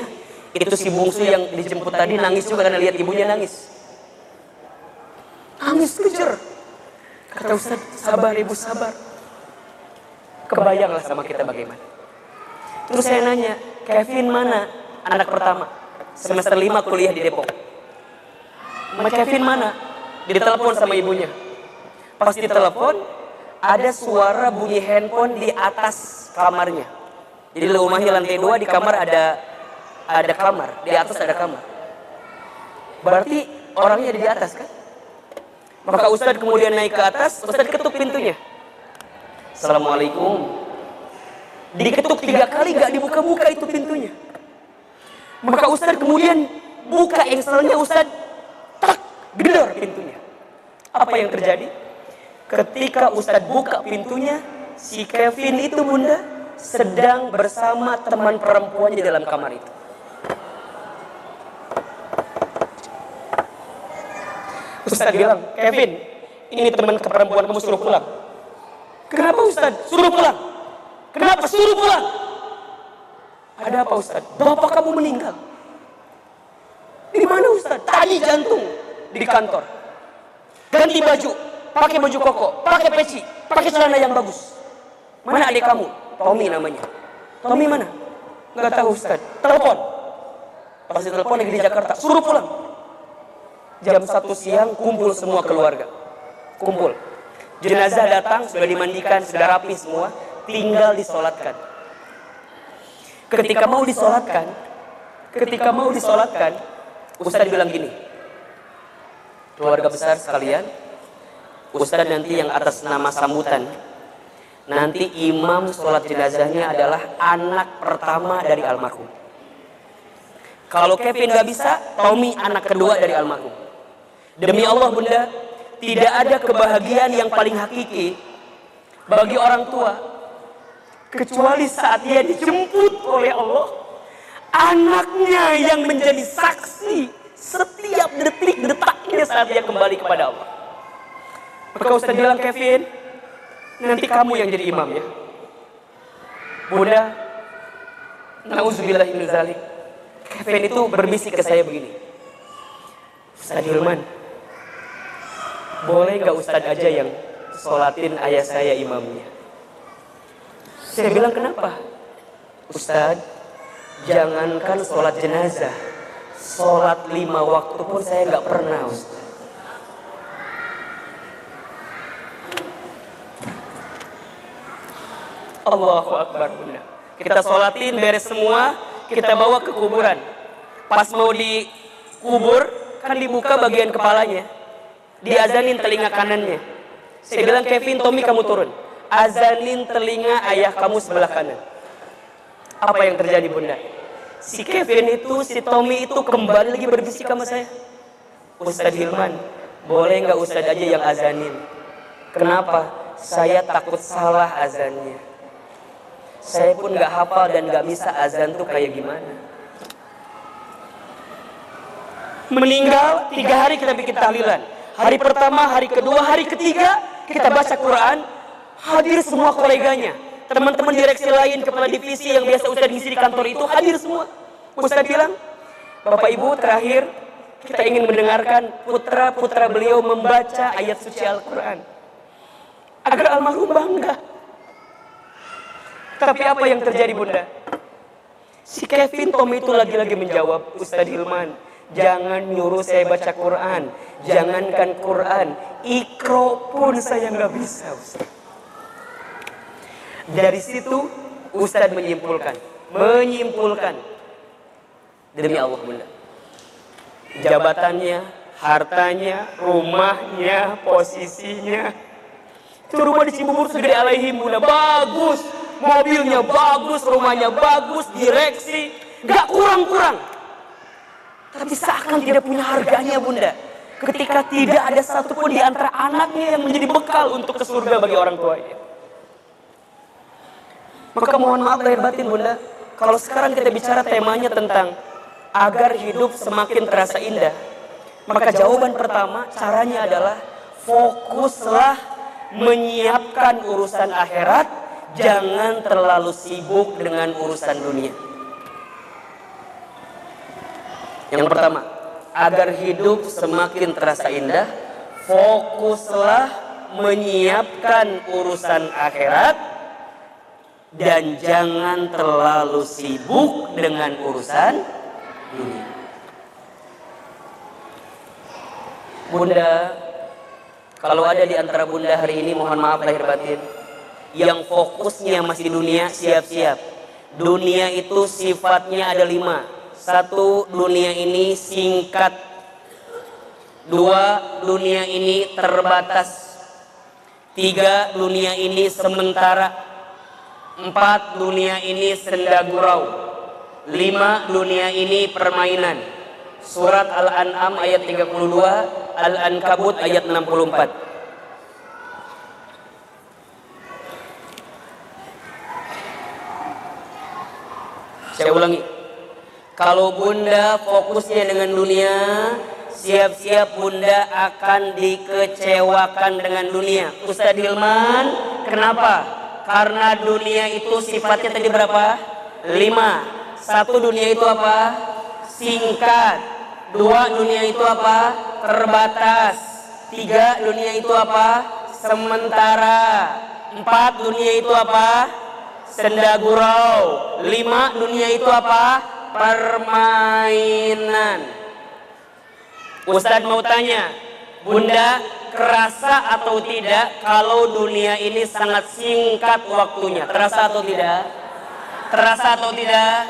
itu si bungsu yang dijemput tadi nangis juga karena lihat ibunya nangis. Nangis kejer. Kata Ustaz, sabar ibu, sabar. Kebayanglah sama kita bagaimana. Terus saya nanya, Kevin mana? Anak pertama, semester 5 kuliah di Depok. Kevin mana? Ditelepon sama ibunya. Pas ditelepon, ada suara bunyi handphone di atas kamarnya. Jadi rumahnya lantai 2, di kamar ada kamar, di atas ada kamar. Berarti orangnya ada di atas kan? Maka Ustadz kemudian naik ke atas, Ustadz ketuk pintunya. Assalamualaikum. Diketuk 3 kali gak dibuka-buka itu pintunya. Maka Ustadz kemudian buka engselnya, Ustadz tak gedor pintunya. Apa yang terjadi? Ketika Ustadz buka pintunya, si Kevin itu bunda sedang bersama teman perempuannya dalam kamar itu. Ustadz bilang, Kevin, ini teman perempuan kamu, suruh pulang. Kenapa Ustadz? Suruh pulang. Kenapa suruh pulang? Ada apa Ustadz? Bapak kamu meninggal. Di mana Ustadz? Tadi jantung. di kantor. Ganti baju, pakai baju koko, pakai peci, pakai celana yang bagus. Mana adik kamu? Tommy namanya. Tommy mana? Nggak tahu Ustaz. Telepon. Pas telepon lagi di Jakarta, suruh pulang. Jam 1 siang kumpul semua keluarga. Kumpul. Jenazah datang, sudah dimandikan, sudah rapi semua, tinggal disolatkan. Ketika mau disolatkan, Ustaz bilang gini, keluarga besar sekalian, Ustaz nanti yang atas nama sambutan, nanti imam sholat jenazahnya adalah anak pertama dari almarhum. Kalau Kevin gak bisa, Tommy anak kedua dari almarhum. Demi Allah bunda, tidak ada kebahagiaan yang paling hakiki bagi orang tua kecuali saat dia dijemput oleh Allah, anaknya yang menjadi saksi setiap detik-detaknya saat dia kembali kepada Allah. Maka Ustaz bilang, Kevin, nanti kamu yang jadi imam ya. Bunda, na'udzubillah min dzalik. Kevin itu berbisik ke saya begini, Ustaz Hilman, boleh gak Ustaz aja yang sholatin ayah saya imamnya? Saya bilang, kenapa? Ustaz, jangankan sholat jenazah, sholat 5 waktu pun saya gak pernah Ustaz. Allahu Akbar bunda. Kita sholatin beres semua, kita bawa ke kuburan. Pas mau dikubur, kan dibuka bagian kepalanya, diazanin telinga kanannya. Saya bilang, Kevin, Tommy kamu turun, azanin telinga ayah kamu sebelah kanan. Apa yang terjadi bunda? Si Kevin itu, si Tommy itu kembali lagi berbisik sama saya, Ustaz Hilman, boleh nggak Ustaz aja yang azanin? Kenapa? Saya takut salah azannya. Saya pun nggak hafal dan nggak bisa azan tuh kayak gimana. Meninggal 3 hari kita bikin tahlilan. Hari pertama, hari kedua, hari ketiga kita baca Quran. Hadir semua koleganya, teman-teman direksi lain, kepala divisi yang biasa Ustaz ngisi di kantor itu hadir semua. Ustaz bilang, Bapak Ibu, terakhir kita ingin mendengarkan putra-putra beliau membaca ayat suci Al-Quran agar almarhum bangga. Tapi apa yang terjadi bunda? Si Kevin Tommy itu lagi-lagi menjawab, Ustaz Hilman, jangan nyuruh saya baca Quran, jangankan Quran, Iqra pun saya nggak bisa Ustaz. Dari situ Ustaz menyimpulkan, demi Allah bunda, jabatannya, hartanya, rumahnya, posisinya, itu rumah di Cibubur segede alaihim bunda, bagus, mobilnya bagus, rumahnya bagus, direksi, gak kurang-kurang. Tapi seakan tidak punya harganya bunda, ketika tidak ada satupun di antara anaknya yang menjadi bekal untuk ke surga bagi orang tuanya. Maka mohon maaf lahir batin bunda, kalau sekarang kita bicara temanya tentang agar hidup semakin terasa indah, maka jawaban pertama caranya adalah fokuslah menyiapkan urusan akhirat, jangan terlalu sibuk dengan urusan dunia. Yang pertama, agar hidup semakin terasa indah, fokuslah menyiapkan urusan akhirat dan jangan terlalu sibuk dengan urusan dunia. Bunda, kalau ada di antara bunda hari ini, mohon maaf lahir batin, yang fokusnya masih di dunia, siap-siap. Dunia itu sifatnya ada 5. 1, dunia ini singkat. 2, dunia ini terbatas. 3, dunia ini sementara. 4, dunia ini senda gurau. 5, dunia ini permainan. Surat Al-An'am ayat 32, Al-Ankabut ayat 64. Saya ulangi, kalau bunda fokusnya dengan dunia, siap-siap bunda akan dikecewakan dengan dunia. Ustaz Hilman, kenapa? Karena dunia itu sifatnya tadi berapa? 5. 1, dunia itu apa? Singkat. 2, dunia itu apa? Terbatas. 3, dunia itu apa? Sementara. 4, dunia itu apa? Senda gurau. 5, dunia itu apa? Permainan. Ustadz mau tanya, Bunda, kerasa atau tidak kalau dunia ini sangat singkat waktunya? Terasa atau tidak? Terasa atau tidak?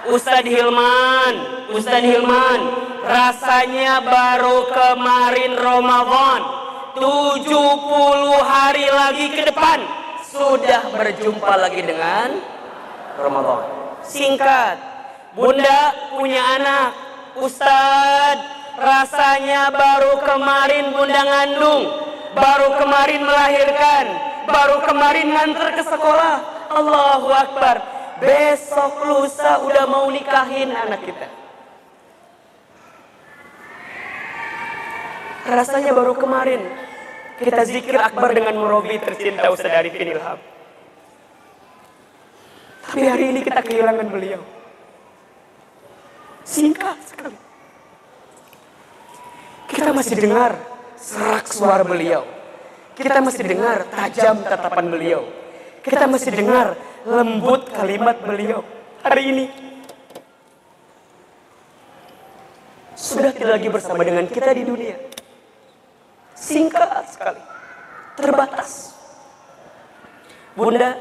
Ustadz Hilman, rasanya baru kemarin Ramadan, 70 hari lagi ke depan sudah berjumpa lagi dengan Ramadan. Singkat. Bunda punya anak, Ustadz, rasanya baru kemarin Bunda ngandung, baru kemarin melahirkan, baru kemarin nganter ke sekolah. Allahu Akbar. Besok lusa udah mau nikahin anak kita. Rasanya baru kemarin kita zikir akbar dengan murabi tercinta Ustaz Arifin Ilham. Tapi hari ini kita kehilangan beliau. Singkat sekali. Kita masih dengar serak suara beliau. Kita masih dengar tajam tatapan beliau. Kita masih dengar lembut kalimat beliau. Hari ini sudah tidak lagi bersama dengan kita di dunia. Singkat sekali, terbatas. Bunda,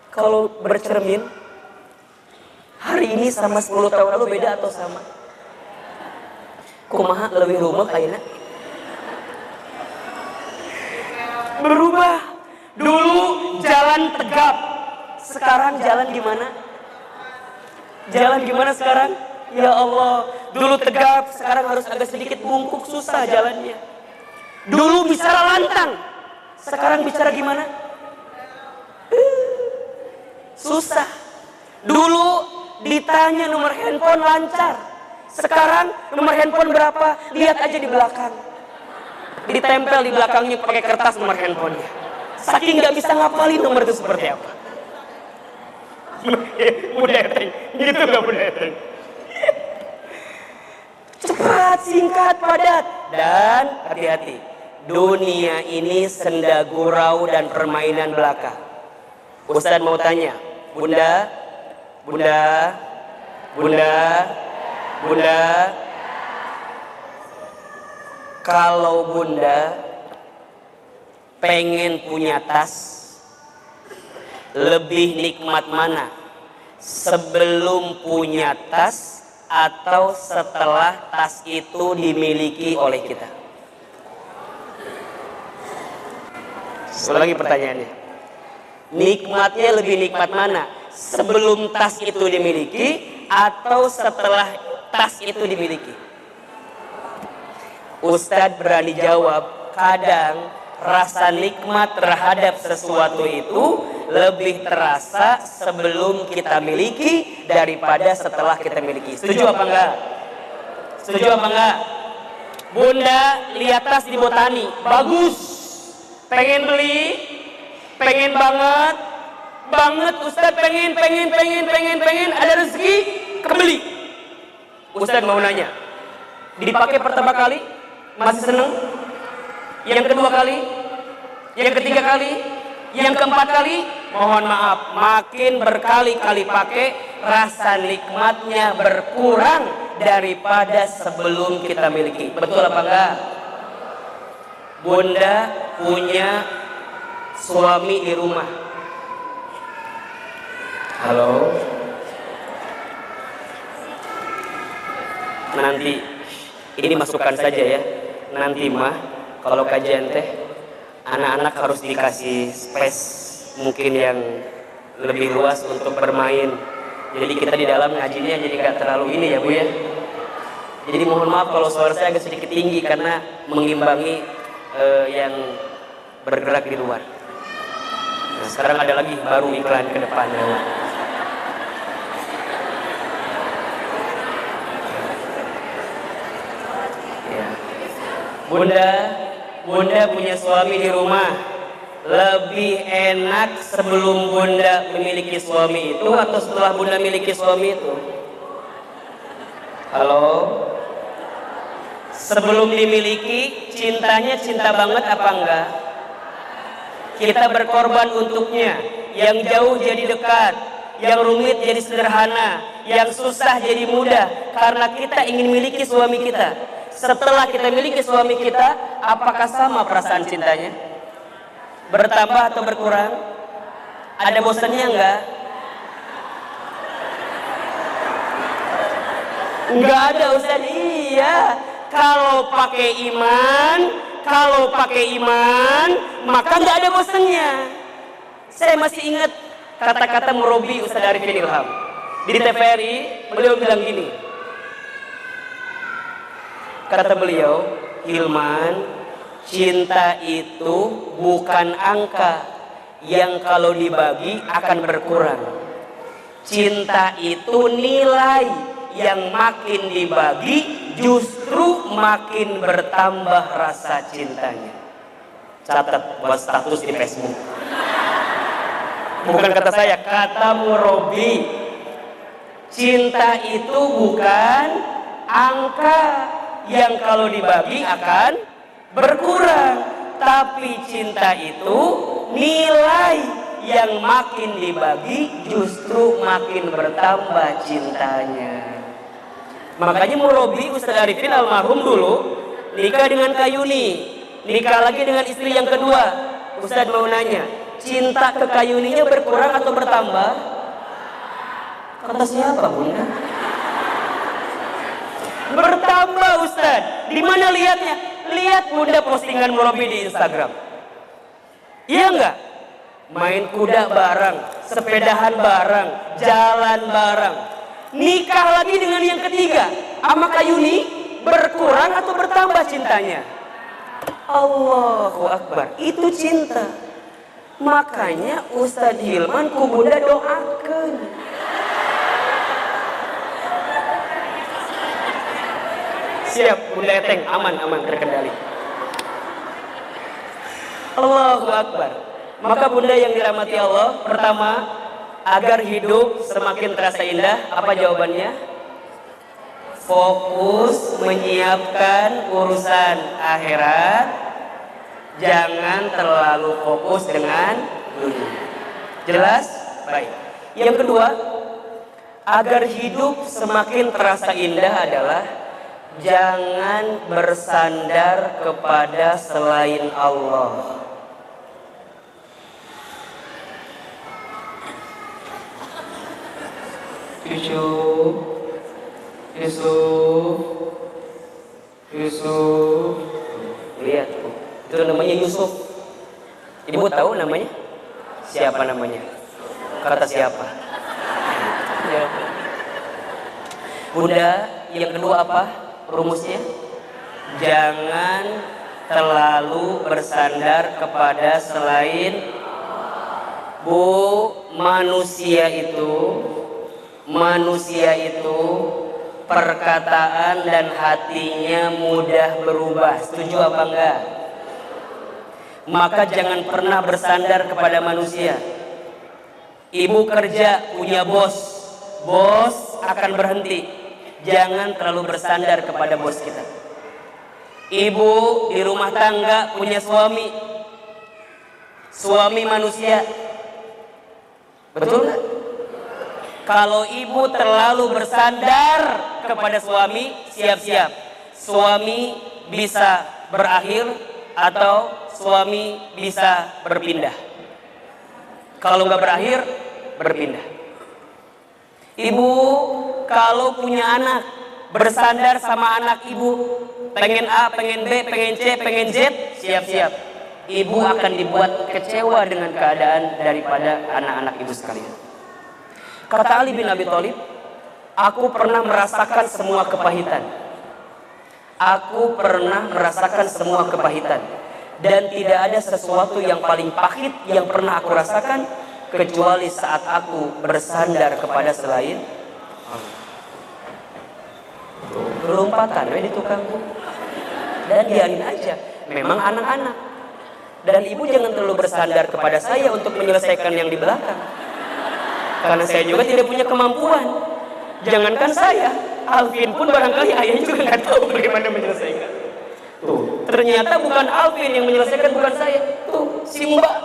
kalau bercermin, hari ini sama 10 tahun lalu beda atau sama? Kumaha lebih rumah kayaknya? Berubah. Dulu jalan tegap, sekarang jalan gimana? Jalan gimana sekarang? Ya Allah, dulu tegap, sekarang harus agak sedikit bungkuk, susah jalannya. Dulu bicara lantang, sekarang bicara gimana? Susah. Dulu ditanya nomor handphone lancar, sekarang nomor handphone berapa? Lihat aja di belakang. Ditempel di belakangnya pakai kertas nomor handphonenya. Saking nggak bisa ngapalin nomor itu seperti apa. Mudah eteng, gitu nggak mudah eteng. Cepat, singkat, padat, dan hati-hati. Dunia ini senda gurau dan permainan belaka. Ustadz mau tanya, Bunda, kalau Bunda pengen punya tas, lebih nikmat mana? Sebelum punya tas atau setelah tas itu dimiliki oleh kita? Lagi pertanyaannya. Nikmatnya lebih nikmat mana? Sebelum tas itu dimiliki atau setelah tas itu dimiliki? Ustadz berani jawab, kadang rasa nikmat terhadap sesuatu itu lebih terasa sebelum kita miliki daripada setelah kita miliki. Setuju apa enggak? Setuju apa enggak? Bunda lihat tas di Botani, bagus, pengen beli, pengen banget Ustadz, pengen, ada rezeki, kebeli. Ustadz mau nanya, dipakai pertama kali masih seneng? Yang kedua kali, yang ketiga kali, yang keempat kali, mohon maaf, makin berkali-kali pakai, rasa nikmatnya berkurang daripada sebelum kita miliki. Betul apa enggak? Bunda punya suami di rumah. Halo? Nanti, ini masukan saja ya, nanti mah kalau kajian teh, anak-anak harus dikasih space mungkin yang lebih luas untuk bermain. Jadi kita di dalam ngajinya jadi gak terlalu ini ya Bu ya. Jadi mohon maaf kalau suara saya agak sedikit tinggi karena mengimbangi yang bergerak di luar. Nah, sekarang ada lagi baru iklan ke depan. Ya. Bunda punya suami di rumah, lebih enak sebelum Bunda memiliki suami itu atau setelah Bunda memiliki suami itu? Halo? Sebelum dimiliki, cintanya cinta banget apa enggak? Kita berkorban untuknya. Yang jauh jadi dekat, yang rumit jadi sederhana, yang susah jadi mudah, karena kita ingin miliki suami kita. Setelah kita miliki suami kita, apakah sama perasaan cintanya? Bertambah atau berkurang? Ada bosannya enggak? Enggak ada Ustaz. Iya. Kalau pakai iman, maka enggak ada bosannya. Saya masih ingat kata-kata murabi Ustaz Arifin Ilham di TVRI. Beliau bilang gini, kata beliau, Hilman, cinta itu bukan angka yang kalau dibagi akan berkurang. Cinta itu nilai yang makin dibagi justru makin bertambah rasa cintanya. Catat buat status di Facebook. Bukan kata saya, kata murabi. Cinta itu bukan angka yang kalau dibagi akan berkurang, tapi cinta itu nilai yang makin dibagi justru makin bertambah cintanya. Makanya murabi Ustaz Arifin almarhum dulu nikah dengan Kayuni, nikah lagi dengan istri yang kedua. Ustaz mau nanya, cinta ke Kayuninya berkurang atau bertambah? Kata siapa Bunda? Bertambah Ustaz. Di mana lihatnya? Lihat Bunda postingan murabi di Instagram. Iya enggak? Main kuda bareng, sepedahan bareng, jalan bareng. Nikah lagi dengan yang ketiga sama Kayuni, berkurang atau bertambah cintanya? Allahu Akbar, itu cinta. Makanya Ustadz Hilman ku Bunda doakan. Siap Bunda Eteng, aman terkendali. Allahu Akbar. Maka Bunda yang dirahmati Allah, pertama, agar hidup semakin terasa indah, apa jawabannya? Fokus menyiapkan urusan akhirat, jangan terlalu fokus dengan dunia. Jelas? Baik. Yang kedua, agar hidup semakin terasa indah adalah jangan bersandar kepada selain Allah. Yusuf. Lihat, itu namanya Yusuf. Ibu tahu namanya? Siapa namanya? Kata siapa? Ya. Bunda, yang kedua apa rumusnya? Jangan terlalu bersandar kepada selain. Bu, manusia itu perkataan dan hatinya mudah berubah. Setuju apa enggak? Maka jangan pernah bersandar kepada manusia. Ibu kerja punya bos akan berhenti. Jangan terlalu bersandar kepada bos kita. Ibu di rumah tangga punya suami manusia. Betul nggak? Kalau ibu terlalu bersandar kepada suami, siap-siap. Suami bisa berakhir atau suami bisa berpindah. Kalau nggak berakhir, berpindah. Ibu kalau punya anak, bersandar sama anak ibu, pengen A, pengen B, pengen C, pengen Z, siap-siap. Ibu akan dibuat kecewa dengan keadaan daripada anak-anak ibu sekalian. Kata Ali bin Abi Thalib, aku pernah merasakan semua kepahitan. Dan tidak ada sesuatu yang paling pahit yang pernah aku rasakan kecuali saat aku bersandar kepada selain Allah. Lompatan di tukang bu. Dan biarin aja, memang anak-anak. Dan ibu jangan terlalu bersandar kepada saya untuk menyelesaikan yang di belakang. Karena saya juga tidak punya kemampuan. Jangankan saya, Alvin pun barangkali ayahnya juga nggak tahu bagaimana menyelesaikan. Tuh, ternyata bukan Alvin yang menyelesaikan, bukan saya. Tuh, si Mbak.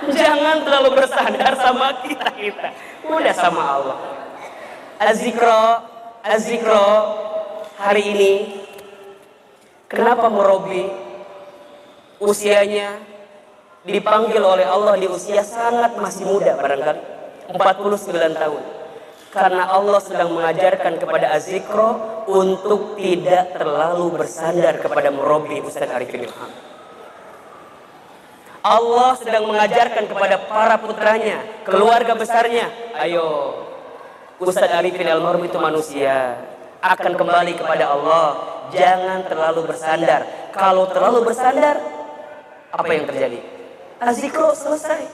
Jangan terlalu bersandar sama kita. Udah sama Allah. Az-Zikro hari ini, kenapa Murabi usianya dipanggil oleh Allah di usia sangat masih muda, barangkali 49 tahun. Karena Allah sedang mengajarkan kepada Az-Zikro untuk tidak terlalu bersandar kepada Murabi Ustaz Arifin Ilham. Allah sedang mengajarkan kepada para putranya, keluarga besarnya, ayo, Ustaz Arifin almarhum itu manusia, akan kembali kepada Allah. Jangan terlalu bersandar. Kalau terlalu bersandar, apa yang terjadi? Az-Zikro selesai.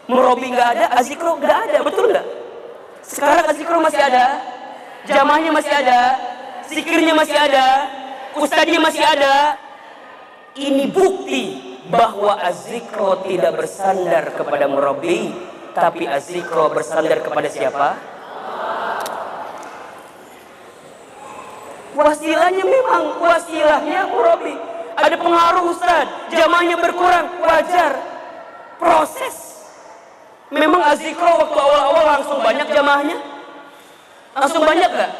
Murabi nggak ada, Az-Zikro nggak ada, betul nggak? Sekarang Az-Zikro masih ada, jamaahnya masih ada, zikirnya masih ada, ustadznya masih ada. Ini bukti bahwa Az-Zikro tidak bersandar kepada Murabi, tapi Az-Zikro bersandar kepada siapa? Wasilahnya memang wasilahnya Murabi. Ada pengaruh ustaz, jamaahnya berkurang, wajar. Proses. Memang Az-Zikro waktu awal-awal langsung banyak jamaahnya? Langsung banyak gak?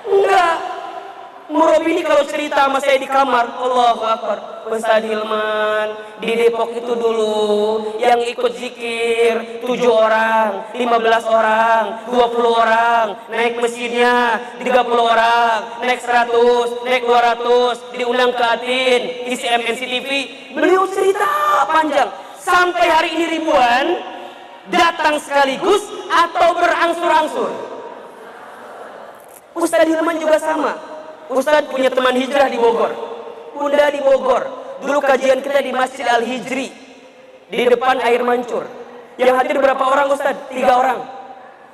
Enggak. Murabi ini kalau cerita sama saya di kamar, Allahu Akbar, Ustaz Hilman di Depok itu dulu yang ikut zikir 7 orang, 15 orang, 20 orang, naik mesinnya 30 orang, naik 100, naik 200, diundang ke Atin, isi MNC-TV. Beliau cerita panjang sampai hari ini ribuan datang sekaligus atau berangsur-angsur. Ustaz Hilman juga sama. Ustaz punya teman hijrah di Bogor, Bunda di Bogor. Dulu kajian kita di Masjid Al-Hijri di depan air mancur. Yang hadir berapa orang Ustaz? 3 orang.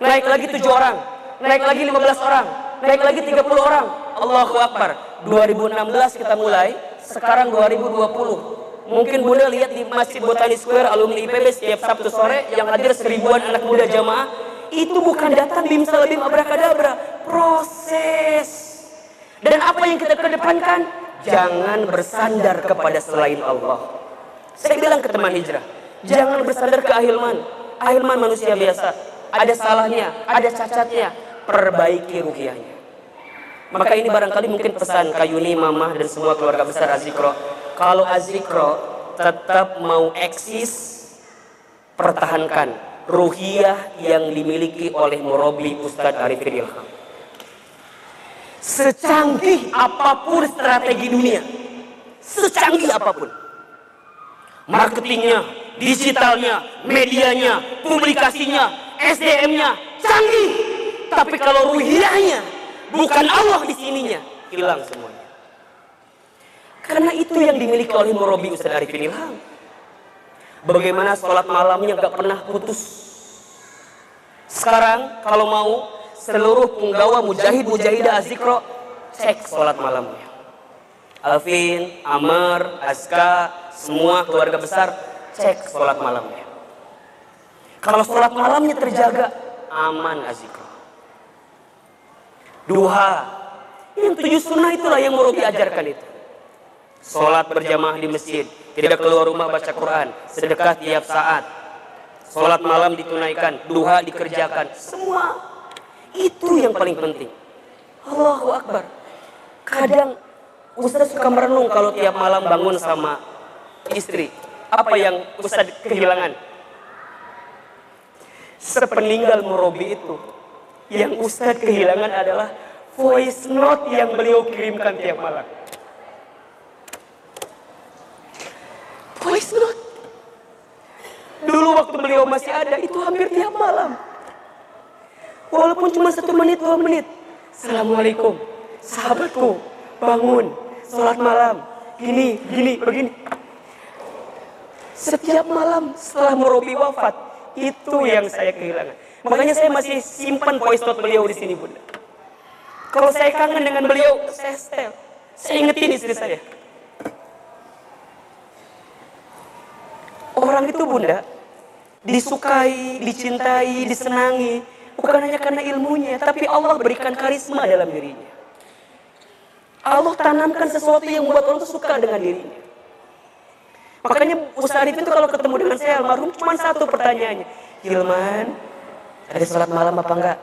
Naik lagi 7 orang, naik lagi 15 orang, naik lagi 30 orang. Allahu Akbar. 2016 kita mulai, sekarang 2020. Mungkin Bunda lihat di Masjid Botani Square alumni IPB setiap Sabtu sore yang hadir 1000-an anak muda jamaah. Itu bukan datang bim salabim abrakadabra, proses. Dan apa yang kita kedepankan? Jangan bersandar kepada selain Allah. Saya bilang ke teman hijrah, jangan bersandar ke Ahilman. Ahilman manusia biasa, ada salahnya, ada cacatnya, perbaiki ruhiyahnya. Maka ini barangkali mungkin pesan Kayuni, Mamah dan semua keluarga besar Az-Zikro. Kalau Az-Zikro tetap mau eksis, pertahankan ruhiyah yang dimiliki oleh Murabi Ustaz Arifin Ilham. Secanggih apapun strategi dunia, secanggih apapun, marketingnya, digitalnya, medianya, publikasinya, SDM-nya, canggih. Tapi kalau ruhiyahnya bukan Allah di sininya, hilang semuanya. Karena itu yang dimiliki oleh Murabi Ustaz Arifin Ilham. Bagaimana sholat malamnya gak pernah putus. Sekarang kalau mau, seluruh penggawa mujahid-mujahidah Az-Zikro cek sholat malamnya. Alvin, Amar, Azka, semua keluarga besar cek sholat malamnya. Kalau sholat malamnya terjaga, aman Az-Zikro. Duha, yang 7 sunnah itulah yang Murabi ajarkan itu. Sholat berjamaah di masjid, tidak keluar rumah baca Quran, sedekah tiap saat, sholat malam ditunaikan, duha dikerjakan, semua. Itu yang paling penting. Allahu Akbar. Kadang Ustaz suka merenung kalau tiap malam bangun sama istri. Apa yang Ustaz kehilangan? Sepeninggal Murabi itu, yang Ustaz kehilangan adalah voice note yang beliau kirimkan tiap malam. Voice note. Dulu waktu beliau masih ada, itu hampir tiap malam. Walaupun cuma 1 menit, 2 menit. Assalamualaikum, sahabatku, bangun, sholat malam, gini, begini. Setiap malam setelah Murabi wafat, itu yang saya kehilangan. Makanya saya masih simpan voice note beliau di sini, Bunda. Kalau saya kangen dengan beliau, saya setel. Saya ingetin istri saya. Orang itu, Bunda, disukai, dicintai, disenangi, bukan hanya karena ilmunya, tapi Allah berikan karisma dalam dirinya. Allah tanamkan sesuatu yang membuat orang tuh suka dengan dirinya. Makanya Ustaz Arif itu kalau ketemu dengan saya almarhum cuma satu pertanyaannya, Hilman, tadi sholat malam apa enggak?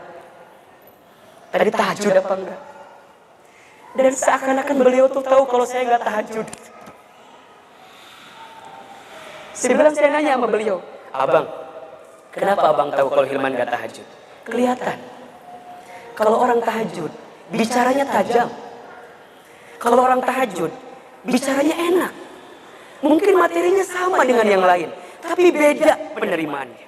Tadi tahajud apa enggak? Dan seakan-akan beliau tuh tahu kalau saya enggak tahajud. Saya bilang, saya nanya sama beliau, abang, kenapa abang tahu kalau Hilman enggak tahajud? Kelihatan. Kalau orang tahajud, bicaranya tajam. Kalau orang tahajud, bicaranya enak. Mungkin materinya sama dengan yang lain, tapi beda penerimaannya.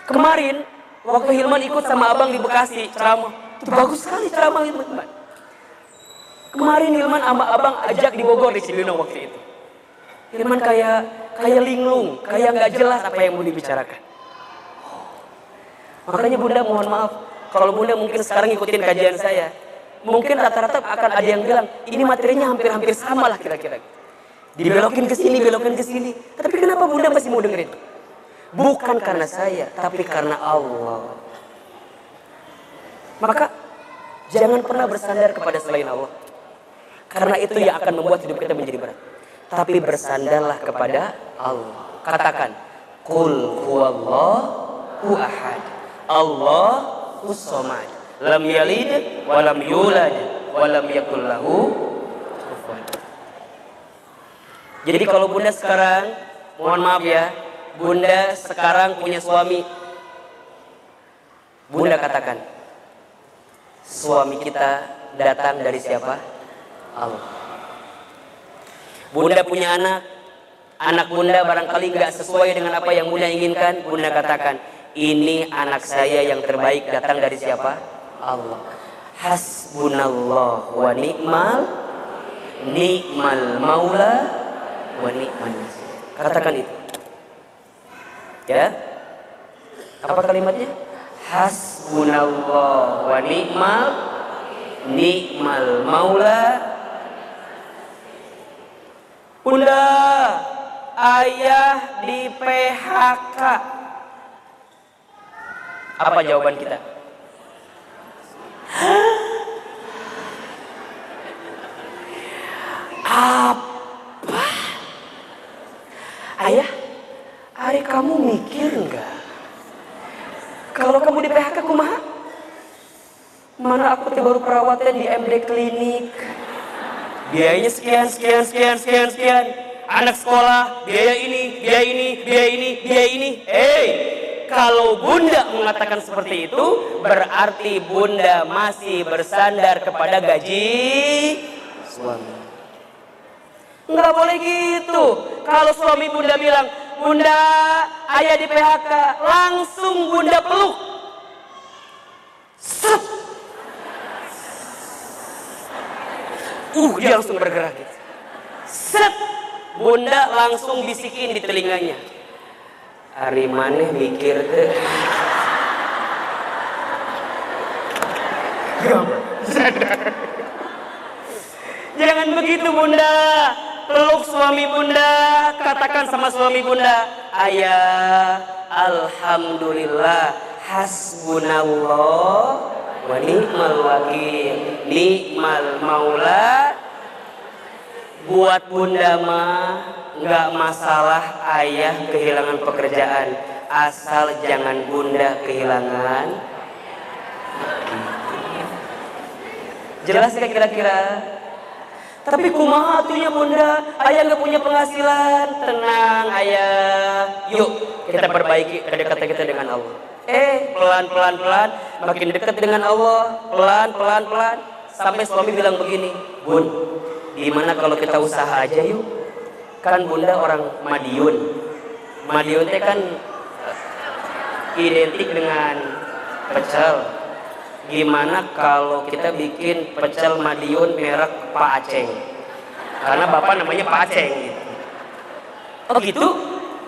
Kemarin, waktu Hilman ikut sama abang di Bekasi ceramah, itu bagus sekali ceramah Hilman. Kemarin Hilman sama abang ajak di Bogor di Cibinong waktu itu. Hilman kayak linglung, kayak nggak jelas apa yang mau dibicarakan. Makanya Bunda mohon maaf, kalau Bunda mungkin sekarang ikutin kajian saya, mungkin rata-rata akan ada yang bilang, ini materinya hampir-hampir sama lah kira-kira. Dibelokin ke sini, belokin ke sini. Tapi kenapa Bunda masih mau dengerin? Bukan karena saya, tapi karena Allah. Maka jangan pernah bersandar kepada selain Allah. Karena itu yang akan membuat hidup kita menjadi berat. Tapi bersandarlah kepada Allah. Katakan, Qul huwallahu ahad, Allahus samad, lam yalid wa lam yulad wa lam yakul lahu kufuwan. Jadi kalau Bunda sekarang, mohon maaf ya, Bunda sekarang punya suami, Bunda katakan, suami kita datang dari siapa? Allah. Bunda punya anak Bunda barangkali nggak sesuai dengan apa yang Bunda inginkan, Bunda katakan, ini anak saya yang terbaik datang dari siapa? Allah. Hasbunallah wa ni'mal maula wa ni'man nasir. Katakan itu. Ya. Apa kalimatnya? Hasbunallah wa ni'mal maula. Bunda, ayah di PHK. Apa jawaban kita? Apa? Ayah, hari kamu mikir enggak? Kalau kamu di PHK kumaha? Mana aku baru perawatan di MD klinik. Biayanya sekian. Anak sekolah, biaya ini. Kalau Bunda mengatakan seperti itu, berarti Bunda masih bersandar kepada gaji suami. Nggak boleh gitu. Kalau suami Bunda bilang, Bunda, ayah di PHK, langsung Bunda peluk. Set. Dia langsung bergerak gitu. Set. Bunda langsung bisikin di telinganya. Hari maneh mikir deh. Jangan begitu Bunda. Peluk suami Bunda. Katakan sama suami Bunda, ayah, alhamdulillah, hasbunallah wa ni'mal wakil, ni'mal maula. Buat Bunda mah nggak masalah ayah kehilangan pekerjaan, asal jangan Bunda kehilangan. Jelas gak kira-kira? Tapi kumaha atunya Bunda, ayah nggak punya penghasilan. Tenang ayah, yuk kita perbaiki kedekatan kita dengan Allah. Pelan-pelan, makin dekat dengan Allah, pelan, sampai suami bilang begini, Bun, gimana kalau kita usaha aja yuk? Kan Bunda orang Madiun. Madiun teh kan identik dengan pecel. Gimana kalau kita bikin pecel Madiun merek Pak Aceng? Karena bapak namanya Pak Aceng gitu. Oh gitu?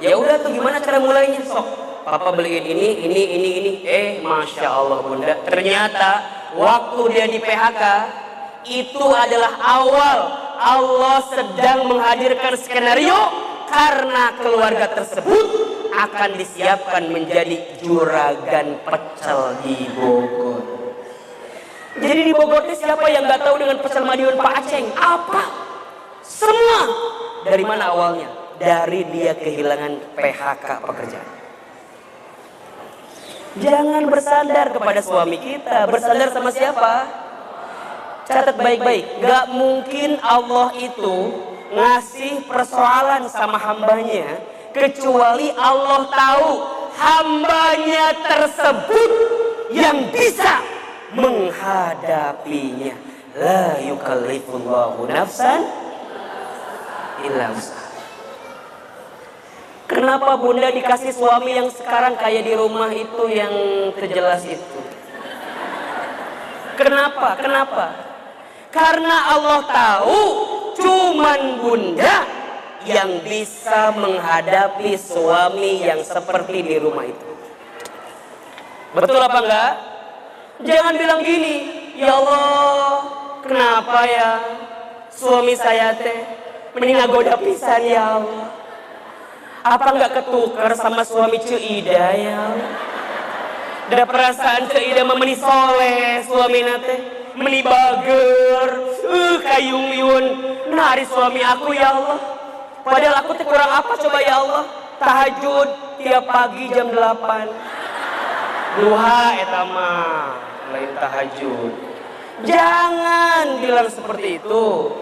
Ya udah tuh gimana cara mulainya? Sok, papa beliin ini. Masya Allah Bunda. Ternyata waktu dia di PHK itu adalah awal Allah sedang menghadirkan skenario karena keluarga tersebut akan disiapkan menjadi juragan pecel di Bogor. Jadi di Bogor itu siapa yang nggak tahu dengan pecel Madiun Pak Aceng? Apa? Semua. Dari mana awalnya? Dari dia kehilangan PHK pekerjaan. Jangan bersandar kepada suami kita. Bersandar sama siapa? Catat baik-baik. Gak mungkin Allah itu ngasih persoalan sama hambanya kecuali Allah tahu hambanya tersebut yang bisa menghadapinya. La yukallifullahu nafsan illa wus'aha. Kenapa bunda dikasih suami yang sekarang kayak di rumah itu yang terjelas itu? Kenapa? Karena Allah tahu cuman bunda yang bisa menghadapi suami yang seperti di rumah itu. Betul apa enggak? Jangan bilang gini, ya Allah, kenapa ya suami saya teh mending ngagoda pisan ya Allah. Apa enggak ketukar sama suami Cuida ya Allah? Ada perasaan Cuida memeni soleh suami nate, meni bager, kayung-yun. Nah, hari suami aku ya Allah. Padahal aku teh kurang apa coba ya Allah? Tahajud tiap pagi jam 8. Duha eta mah lain tahajud. Jangan bilang seperti itu.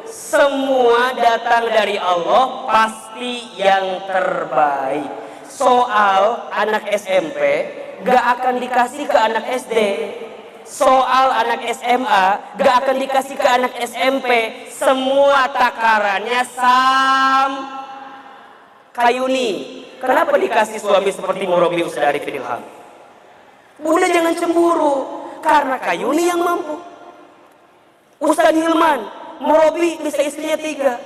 Semua datang dari Allah pasti yang terbaik. Soal anak SMP gak akan dikasih ke anak SD. Soal anak SMA gak akan dikasih ke anak SMP. Semua takarannya Kayuni. Kenapa dikasih suami seperti Murabi Ustadz Arifin Ilham? Bunda jangan cemburu, karena Kayuni yang mampu. Ustadz Hilman, Murabi bisa istrinya 3.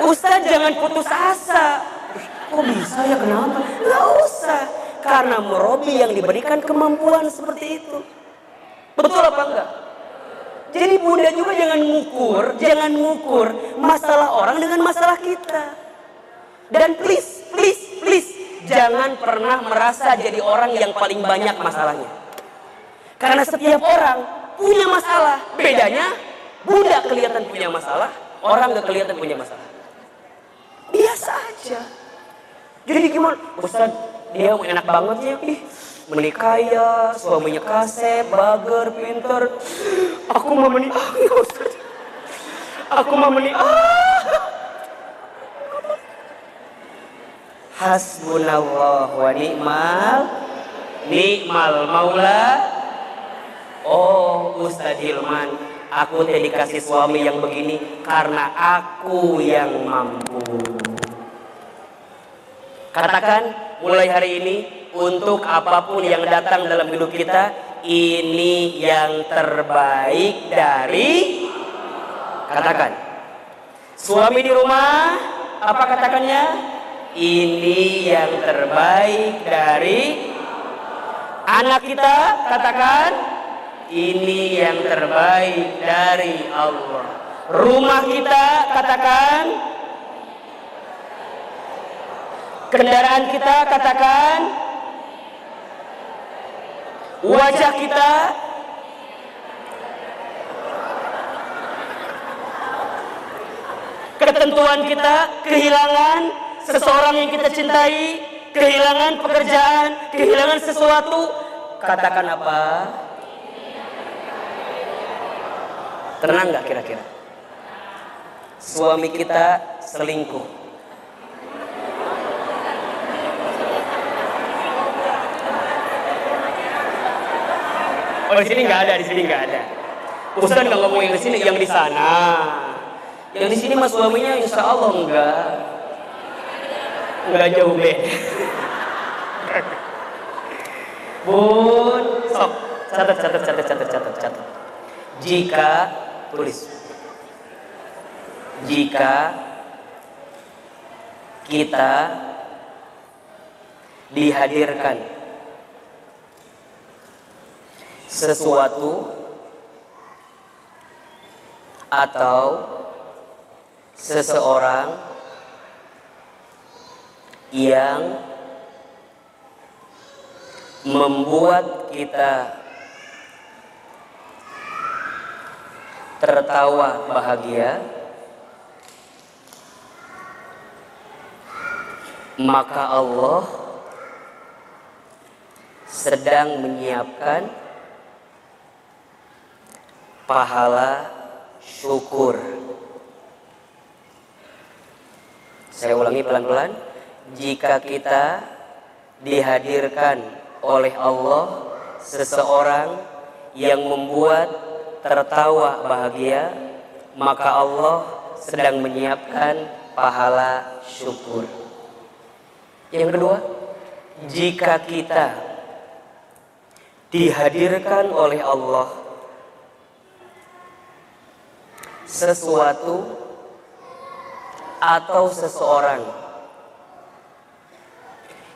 Ustadz jangan putus asa. Kok bisa ya, kenapa? Gak usah. Karena Murabi yang diberikan kemampuan seperti itu. Betul apa enggak? Jadi bunda juga jangan ngukur masalah orang dengan masalah kita. Dan please, jangan pernah merasa jadi orang yang paling banyak masalahnya. Karena setiap orang punya masalah. Bedanya, bunda kelihatan punya masalah, orang gak kelihatan punya masalah. Biasa aja. Jadi gimana? Ustaz, dia enak banget ya. Menikah ya, suaminya kasep, bager, pinter. Aku mau menikah ya Ustaz. Aku mau menikah. Hasbunallah wa ni'mal maula. Oh Ustaz Hilman, aku teh dikasih suami yang begini karena aku yang mampu. Katakan mulai hari ini, untuk apapun yang datang dalam hidup kita, ini yang terbaik dari. Katakan, suami di rumah, apa katakannya? Ini yang terbaik dari. Anak kita, katakan, ini yang terbaik dari Allah. Rumah kita, katakan. Kendaraan kita, katakan. Wajah kita, ketentuan kita, kehilangan seseorang yang kita cintai, kehilangan pekerjaan, kehilangan sesuatu, katakan apa? Tenang gak kira-kira? Suami kita selingkuh. Oh di sini nggak ada, di sini nggak ada. Ustaz nggak ngomong yang di sini, yang di sana. Yang di sini mas suaminya insya Allah nggak jauh beda. Bun, sok catat. Jika tulis, jika kita dihadirkan sesuatu atau seseorang yang membuat kita tertawa bahagia, maka Allah sedang menyiapkan pahala syukur. Saya ulangi pelan-pelan. Jika kita dihadirkan oleh Allah seseorang yang membuat tertawa bahagia, maka Allah sedang menyiapkan pahala syukur. Yang kedua, jika kita dihadirkan oleh Allah sesuatu atau seseorang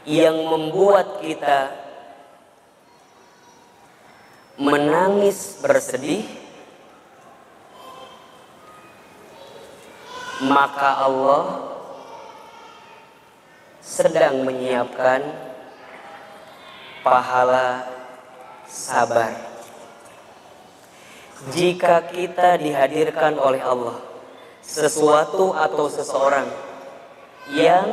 yang membuat kita menangis bersedih, maka Allah sedang menyiapkan pahala sabar. Jika kita dihadirkan oleh Allah sesuatu atau seseorang yang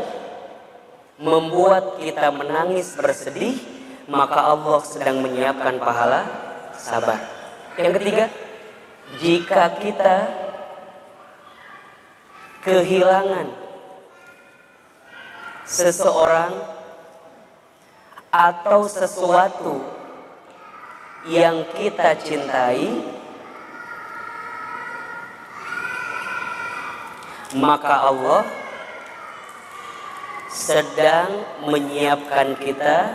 membuat kita menangis bersedih, maka Allah sedang menyiapkan pahala sabar. Yang ketiga, jika kita kehilangan seseorang atau sesuatu yang kita cintai, maka Allah sedang menyiapkan kita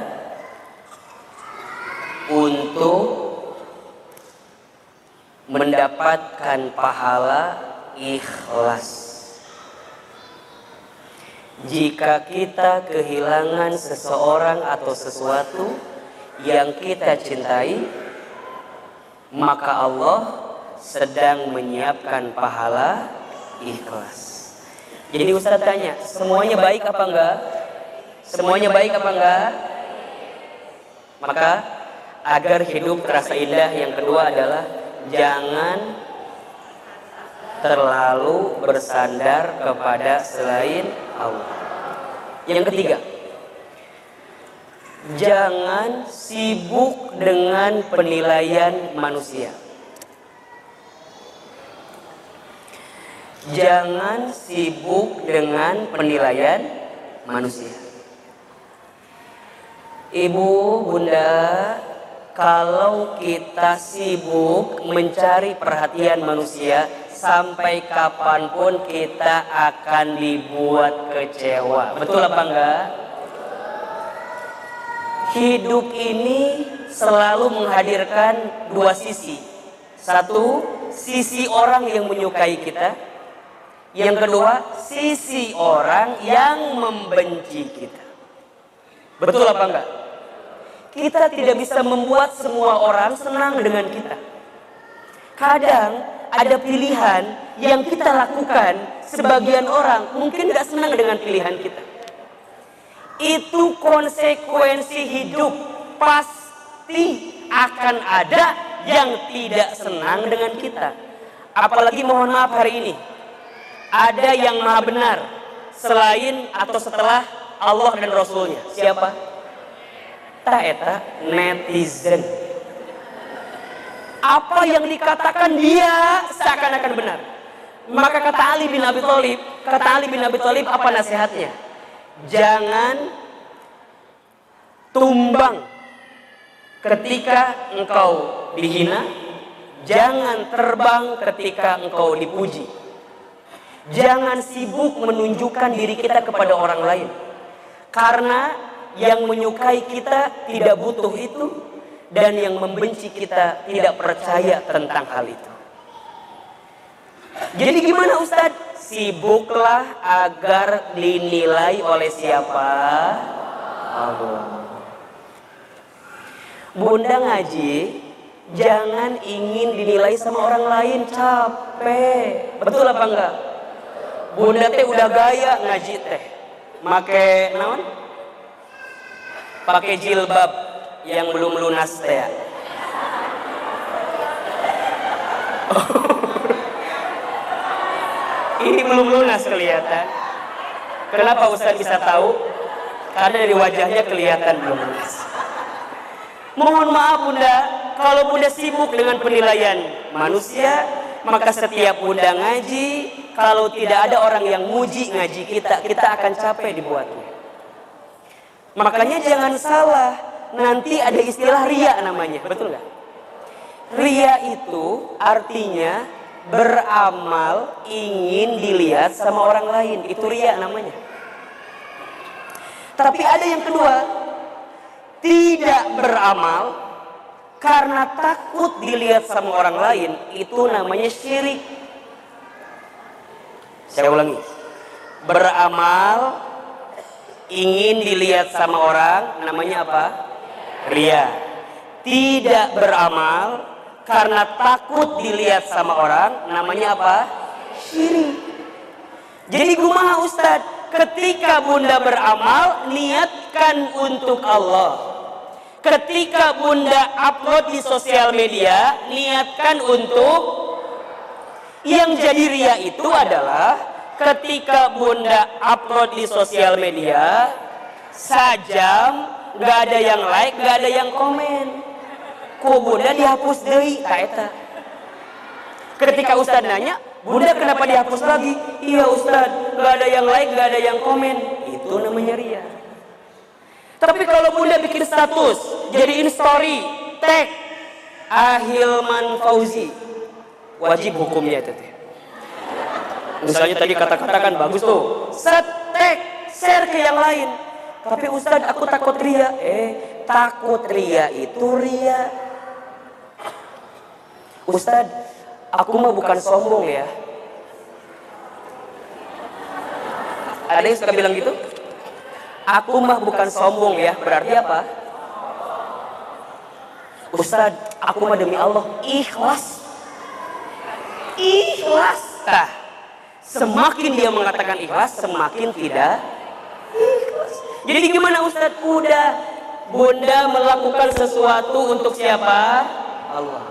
untuk mendapatkan pahala ikhlas. Jika kita kehilangan seseorang atau sesuatu yang kita cintai, maka Allah sedang menyiapkan pahala ikhlas. Jadi Ustaz tanya, semuanya baik apa enggak? Semuanya baik apa enggak? Maka agar hidup terasa indah, yang kedua adalah jangan terlalu bersandar kepada selain Allah. Yang ketiga, jangan sibuk dengan penilaian manusia. Jangan sibuk dengan penilaian manusia. Ibu, bunda, kalau kita sibuk mencari perhatian manusia, sampai kapanpun kita akan dibuat kecewa. Betul apa enggak? Hidup ini selalu menghadirkan dua sisi. Satu, sisi orang yang menyukai kita. Yang kedua, sisi orang yang membenci kita. Betul apa enggak? Kita tidak bisa membuat semua orang senang dengan kita. Kadang ada pilihan yang kita lakukan, sebagian orang mungkin gak senang dengan pilihan kita. Itu konsekuensi hidup. Pasti akan ada yang tidak senang dengan kita. Apalagi mohon maaf hari ini, ada yang maha benar selain atau setelah Allah dan Rasulnya. Siapa? Eta netizen. Apa yang dikatakan dia seakan-akan benar. Maka kata Ali bin Abi Thalib, apa nasihatnya? Jangan tumbang ketika engkau dihina, jangan terbang ketika engkau dipuji. Jangan sibuk menunjukkan diri kita kepada orang lain. Karena yang menyukai kita tidak butuh itu, dan yang membenci kita tidak percaya tentang hal itu. Jadi gimana Ustadz? Sibuklah agar dinilai oleh siapa? Allah. Bunda ngaji, jangan ingin dinilai sama orang lain, capek. Betul apa enggak? Bunda teh udah gaya ngaji teh. make naon? Pakai jilbab yang belum lunas teh. Ini belum lunas kelihatan. Kenapa Ustaz bisa tahu? Karena dari wajahnya kelihatan belum lunas. Mohon maaf Bunda, kalau Bunda sibuk dengan penilaian manusia, maka setiap Bunda ngaji, kalau tidak ada orang yang muji ngaji kita, kita akan capek dibuatnya. Makanya jangan salah, nanti ada istilah ria namanya, betul nggak? Ria itu artinya beramal ingin dilihat sama orang lain, itu ria namanya. Tapi ada yang kedua, tidak beramal karena takut dilihat sama orang lain, itu namanya syirik. Saya ulangi, beramal ingin dilihat sama orang, namanya apa? Ria. Tidak beramal karena takut dilihat sama orang, namanya apa? Syirik. Jadi kumaha Ustaz? Ketika Bunda beramal, niatkan untuk Allah. Ketika Bunda upload di sosial media, niatkan untuk. Yang jadi ria itu adalah ketika Bunda upload di sosial media, sajam nggak ada yang like, nggak ada yang komen, ku Bunda dihapus deui ka eta. Ketika Ustaz nanya, Bunda kenapa dihapus lagi? Iya Ustaz, nggak ada yang like, nggak ada yang komen. Itu namanya ria. Tapi kalau Bunda bikin status, jadiin story, tag Ahilman Fauzi, wajib hukumnya itu teh. Misalnya tadi kata-kata kan bagus tuh, tag, share ke yang lain. Tapi Ustaz aku takut ria. Takut ria itu ria. Ustaz, aku mah bukan sombong ya. Ada yang suka bilang gitu? Aku mah bukan sombong ya, berarti apa? Ustaz, aku mah demi Allah ikhlas. Ikhlas. Nah, semakin dia mengatakan ikhlas, semakin tidak ikhlas. Jadi gimana Ustaz? Udah, Bunda melakukan sesuatu untuk siapa? Allah.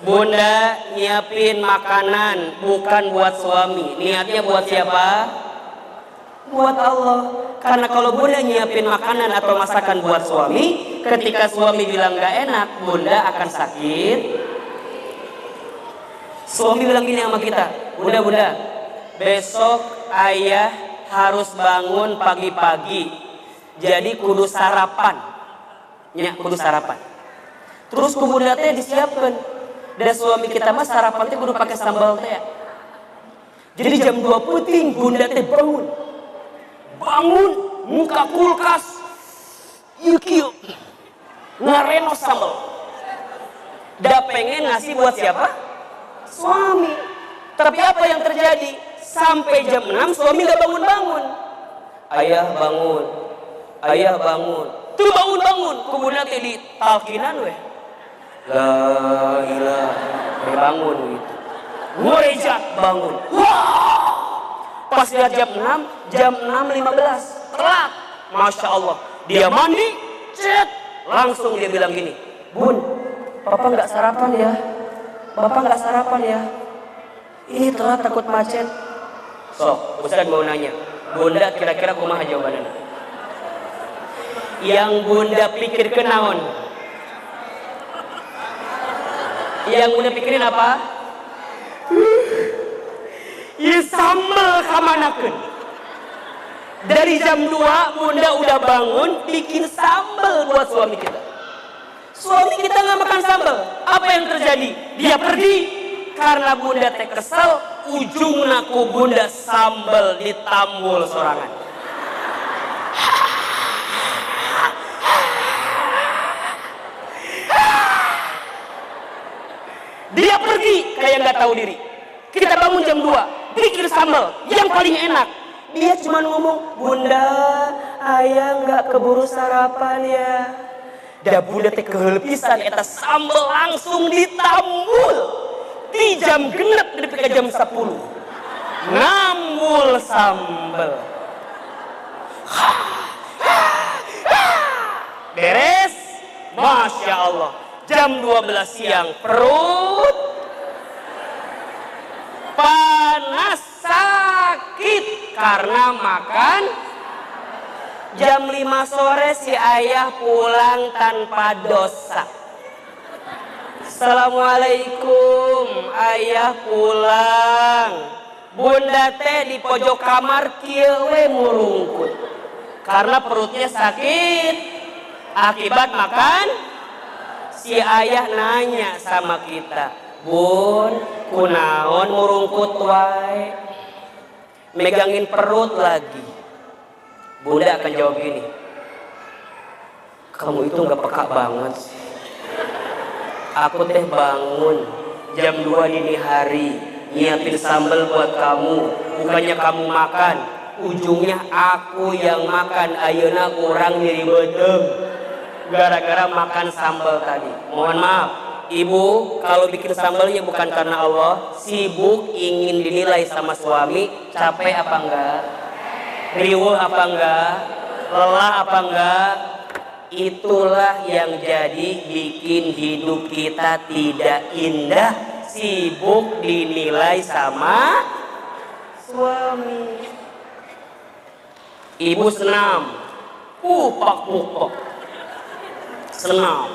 Bunda nyiapin makanan bukan buat suami, niatnya buat siapa? Buat Allah. Karena kalau Bunda nyiapin makanan atau masakan buat suami, ketika suami bilang gak enak, Bunda akan sakit. Suami bilang gini sama kita, Bunda, besok ayah harus bangun pagi-pagi, jadi kudu sarapan. Ya, kudu sarapan. Terus ku Bunda teh disiapkan. Dan suami kita mah sarapan teh kudu pakai sambal teh. Jadi jam 2 puting Bunda teh bangun. Bangun, muka kulkas. Yuk. Ngarenos sambal. Da pengen ngasih buat siapa? Suami. Tapi apa yang terjadi? Sampai jam 6 suami gak bangun-bangun. Ayah bangun. Tuh bangun. Kubuna teh di talkinan weh. La ilaha bangun gitu. Gereja bangun. Wah! Pas lihat jam 6.15. Telat. Masya Allah. Dia mandi, cet. Langsung dia bilang gini, Bun, Papa gak sarapan ya. Bapak gak sarapan ya. Ini telat takut macet. So, Ustaz mau nanya, Bunda kira-kira kumaha jawabannya? Yang Bunda pikirkan naon? Yang Bunda pikirin apa? Ya sambal kamanakeun. Dari jam 2 Bunda udah bangun bikin sambal buat suami kita. Suami kita nggak makan sambal. Apa yang terjadi? Dia pergi karena Bunda teh kesel. Ujungna ku Bunda sambal ditambul sorangan. Dia pergi kayak nggak tahu diri. Kita bangun jam 2, bikin sambal yang paling enak. Dia cuma ngomong, Bunda, ayah nggak keburu sarapan ya. Da Bunda teh keheul pisan eta sambal langsung ditambul. Di jam genep nepi ka jam 10. Ngambul sambal. Beres, Masya Allah. Jam 12 siang, perut panas, sakit karena makan. Jam 5 sore si ayah pulang tanpa dosa. Assalamualaikum, ayah pulang. Bunda teh di pojok kamar kieu we murungkut karena perutnya sakit akibat makan. Si ayah nanya sama kita, Bun, kunaon murungkut wae? Megangin perut lagi. Bunda akan jawab gini, kamu itu gak peka banget sih. Aku teh bangun jam 2 dini hari nyiapin sambal buat kamu, bukannya kamu makan, ujungnya aku yang makan. Ayeuna kurang nyeri bedeng gara-gara makan sambal tadi. Mohon maaf ibu, kalau bikin sambalnya bukan karena Allah, sibuk ingin dinilai sama suami. Capek apa enggak? Riweuh apa enggak? Lelah apa enggak? Itulah yang jadi bikin hidup kita tidak indah. Sibuk dinilai sama suami. Ibu senam, pupak-pupak. Senam.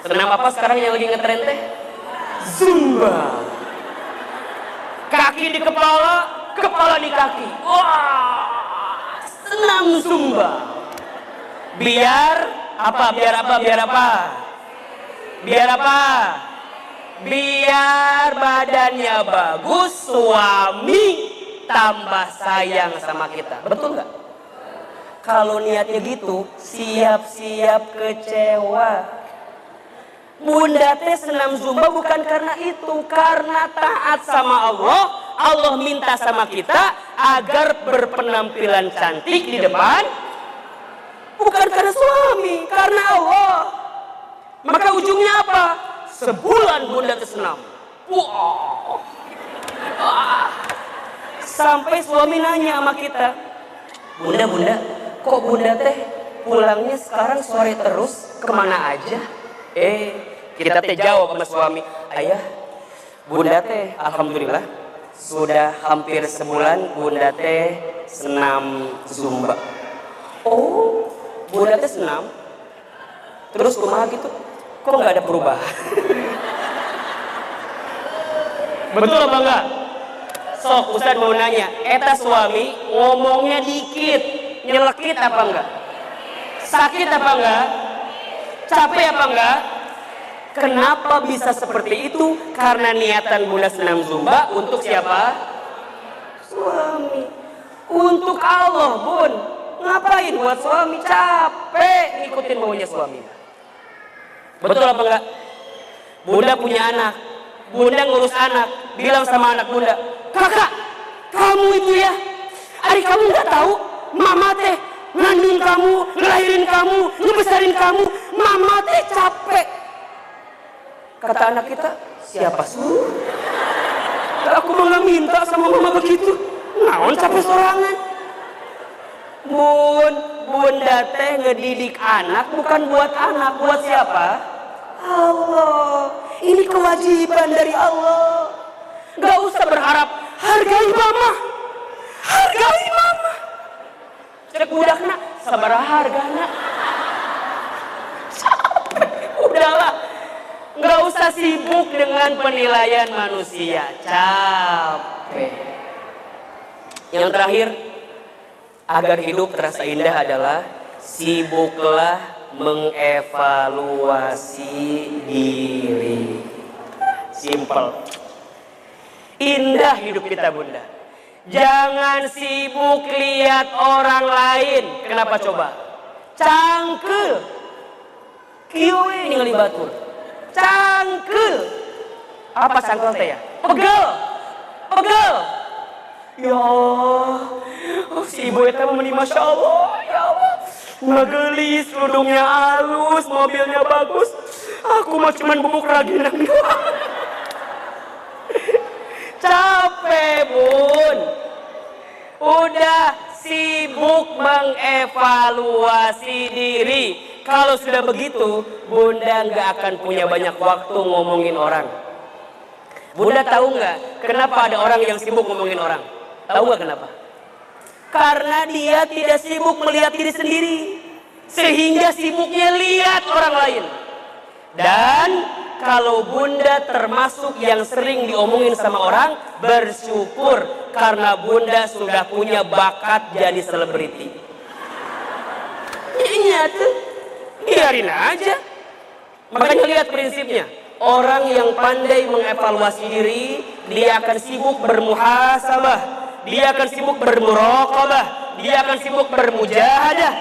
Senam apa sekarang yang lagi ngetren teh? Zumba. Kaki di kepala, kepala di kaki. Wah, senam Zumba. Biar apa? Biar apa? Biar apa? Biar apa? Biar badannya bagus, suami tambah sayang sama kita. Betul nggak? Kalau niatnya gitu, siap-siap kecewa. Bunda teh senam Zumba bukan karena itu, karena taat sama Allah. Allah minta sama kita agar berpenampilan cantik di depan, bukan karena suami, karena Allah. Maka ujungnya apa? Sebulan Bunda teh senam. Wow. Sampai suami nanya sama kita, Bunda, kok Bunda teh pulangnya sekarang sore terus, kemana aja? Kita teh jawab sama suami, ayah, Bunda teh alhamdulillah sudah hampir sebulan Bunda teh senam Zumba. Oh, Bunda teh senam? Terus kumaha gitu? Kok nggak ada perubahan? Betul apa enggak? Sok Ustaz mau nanya, eta suami ngomongnya dikit, nyelekit apa enggak? Sakit apa enggak? Capek apa enggak? Kenapa bisa seperti itu? Karena niatan Bunda senam Zumba untuk siapa? Suami. Untuk Allah, Bun. Ngapain buat suami? Capek ngikutin maunya suami. Betul apa enggak? Bunda punya anak, Bunda ngurus anak, bilang sama anak Bunda, kakak, kamu itu ya, adik kamu nggak tahu, mama teh ngandung kamu, ngelahirin kamu, ngebesarin kamu, mama teh capek. Kata anak kita, siapa suruh? Aku mau nggak minta sama mama begitu, naon capek sorangan. Bunda teh ngedidik anak bukan buat anak, buat siapa? Allah. Ini kewajiban dari Allah. Gak usah berharap hargai mama, hargai mama. Cek budakna, sabaraha hargana. Udahlah, gak usah sibuk dengan penilaian manusia. Capek. Yang terakhir, agar hidup terasa indah adalah sibuklah mengevaluasi diri. Simple. Indah hidup kita Bunda. Jangan sibuk lihat orang lain. Kenapa coba? Cangkel. Kieu ningali batur. Cangkel. Apa cangkel teh ya? Pegel. Pegel. Ya Allah. Oh, si ibu eta mah Masya Allah. Ya Allah. Ngegelis, kerudungnya halus, mobilnya bagus. Aku mah cuman bubuk raginang doang. Capek Bun. Udah sibuk mengevaluasi diri. Kalau sudah begitu, Bunda nggak akan punya banyak waktu ngomongin orang. Bunda tahu nggak kenapa ada orang yang sibuk ngomongin orang? Tahu nggak kenapa? Karena dia tidak sibuk melihat diri sendiri, sehingga sibuknya lihat orang lain. Dan kalau Bunda termasuk yang sering diomongin sama orang, bersyukur karena Bunda sudah punya bakat jadi selebriti. Iya tuh, biarin aja. Makanya lihat prinsipnya. Orang yang pandai mengevaluasi diri, dia akan sibuk bermuhasabah, dia akan sibuk bermuraqabah, dia akan sibuk bermujahadah.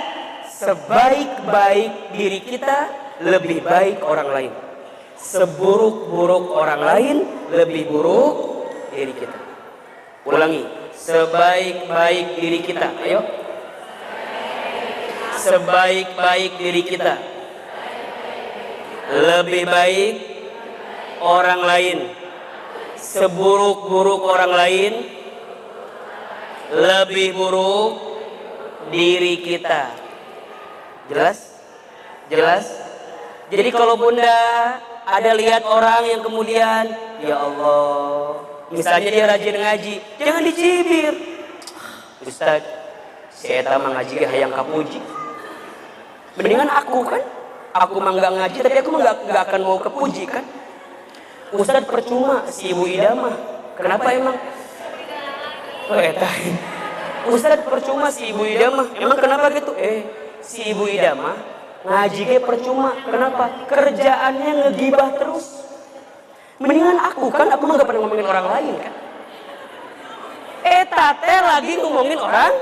Sebaik-baik diri kita, lebih baik orang lain. Seburuk-buruk orang lain, lebih buruk diri kita. Ulangi, sebaik-baik diri kita. Ayo. Sebaik-baik diri kita, lebih baik orang lain. Seburuk-buruk orang lain, lebih buruk diri kita. Jelas? Jelas? Jadi kalau Bunda ada lihat orang yang kemudian, ya Allah, misalnya dia rajin ngaji, jangan dicibir. Ustaz, saya mah ngaji ge hayang kapuji. Mendingan aku kan, aku mah nggak ngaji, tapi aku mah nggak akan mau kepuji kan. Ustaz percuma si Ibu Ida mah. Kenapa emang? Oh, Ustaz percuma si Ibu Ida mah. Emang kenapa gitu? Si Ibu Ida mah ngaji ge percuma. Kenapa? Kerjaannya ngegibah terus. Mendingan aku kan, aku mah nggak pernah ngomongin orang lain kan. Teh lagi ngomongin orang.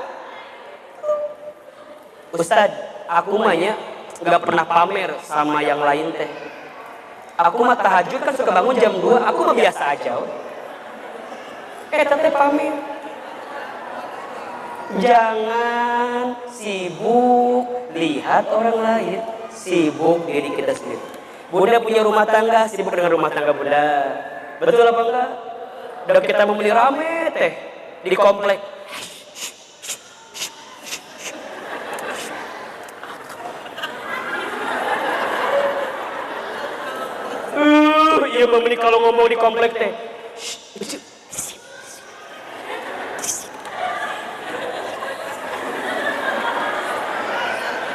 Ustaz, aku mahnya nggak pernah pamer sama yang lain teh. Aku mah tahajud kan suka bangun jam 2, aku mah biasa aja. Teh pamer. Jangan sibuk lihat orang lain, sibuk diri kita sendiri. Bunda punya rumah tangga, sibuk dengan rumah tangga Bunda. Betul apa enggak? Udah kita mau beli rame teh di komplek. Iya membeli kalau ngomong di komplek teh.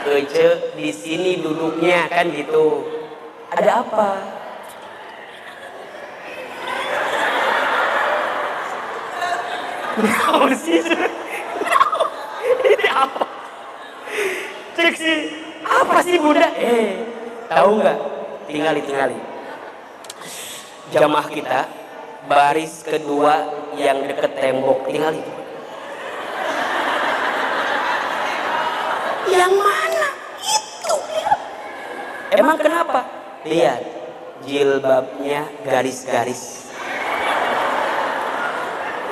Ece di sini duduknya kan gitu. Ada apa? Nah, sih. Ini apa? Cek sih. Apa sih Bunda? Tahu nggak? Tinggali. Jamaah kita baris kedua yang deket tembok, tinggali. Yang mana? Itu lihat. Emang kenapa? Lihat, jilbabnya garis-garis.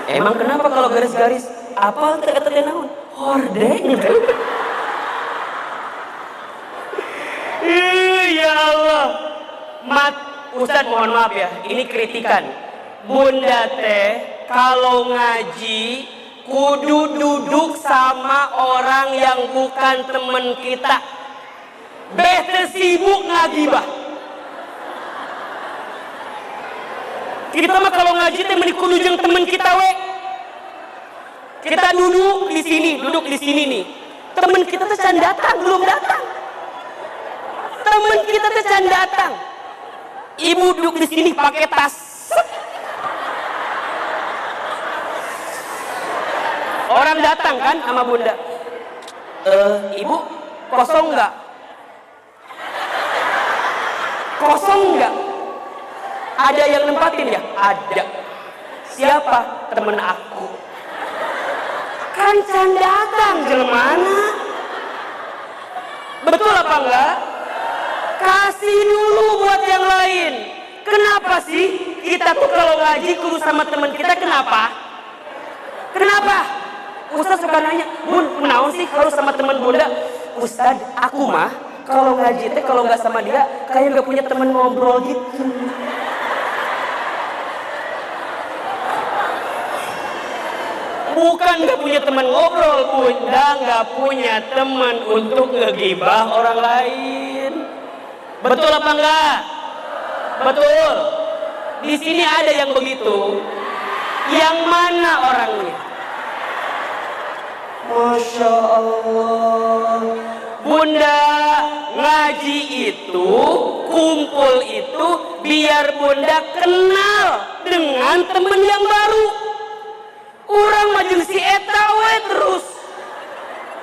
Emang kenapa kalau garis-garis? Apa teh naon? Hordeng. Ya Allah. Ustaz mohon maaf ya, ini kritikan. Bunda teh kalau ngaji kudu duduk sama orang yang bukan temen kita. Bete sibuk ngagibah. Kita mah kalau ngaji teh meni kudu jeung temen kita we. Kita duduk di sini nih. Temen kita teh can datang, belum datang. Temen kita teh can datang. Ibu duduk di sini pakai tas. Orang datang kan sama Bunda. Ibu kosong nggak? Kosong nggak? Ada yang nempatin ya? Ada. Siapa? Temen aku. Kan can datang jelmana. Betul apa enggak? Kasih dulu buat yang lain. Kenapa sih kita tuh kalau ngaji kudu sama teman kita? Kenapa? Ustaz suka nanya, Bun, menaon sih harus sama teman Bunda? Ustaz, aku mah kalau ngaji teh kalau nggak sama dia kayak nggak punya teman ngobrol gitu. Bukan nggak punya teman ngobrol, Bunda nggak punya teman untuk ngegibah orang lain. Betul apa enggak? Betul. Di sini ada yang begitu. Yang mana orangnya? Masya Allah. Bunda, ngaji itu, kumpul itu biar Bunda kenal dengan teman yang baru. Orang mah jeung si eta we terus.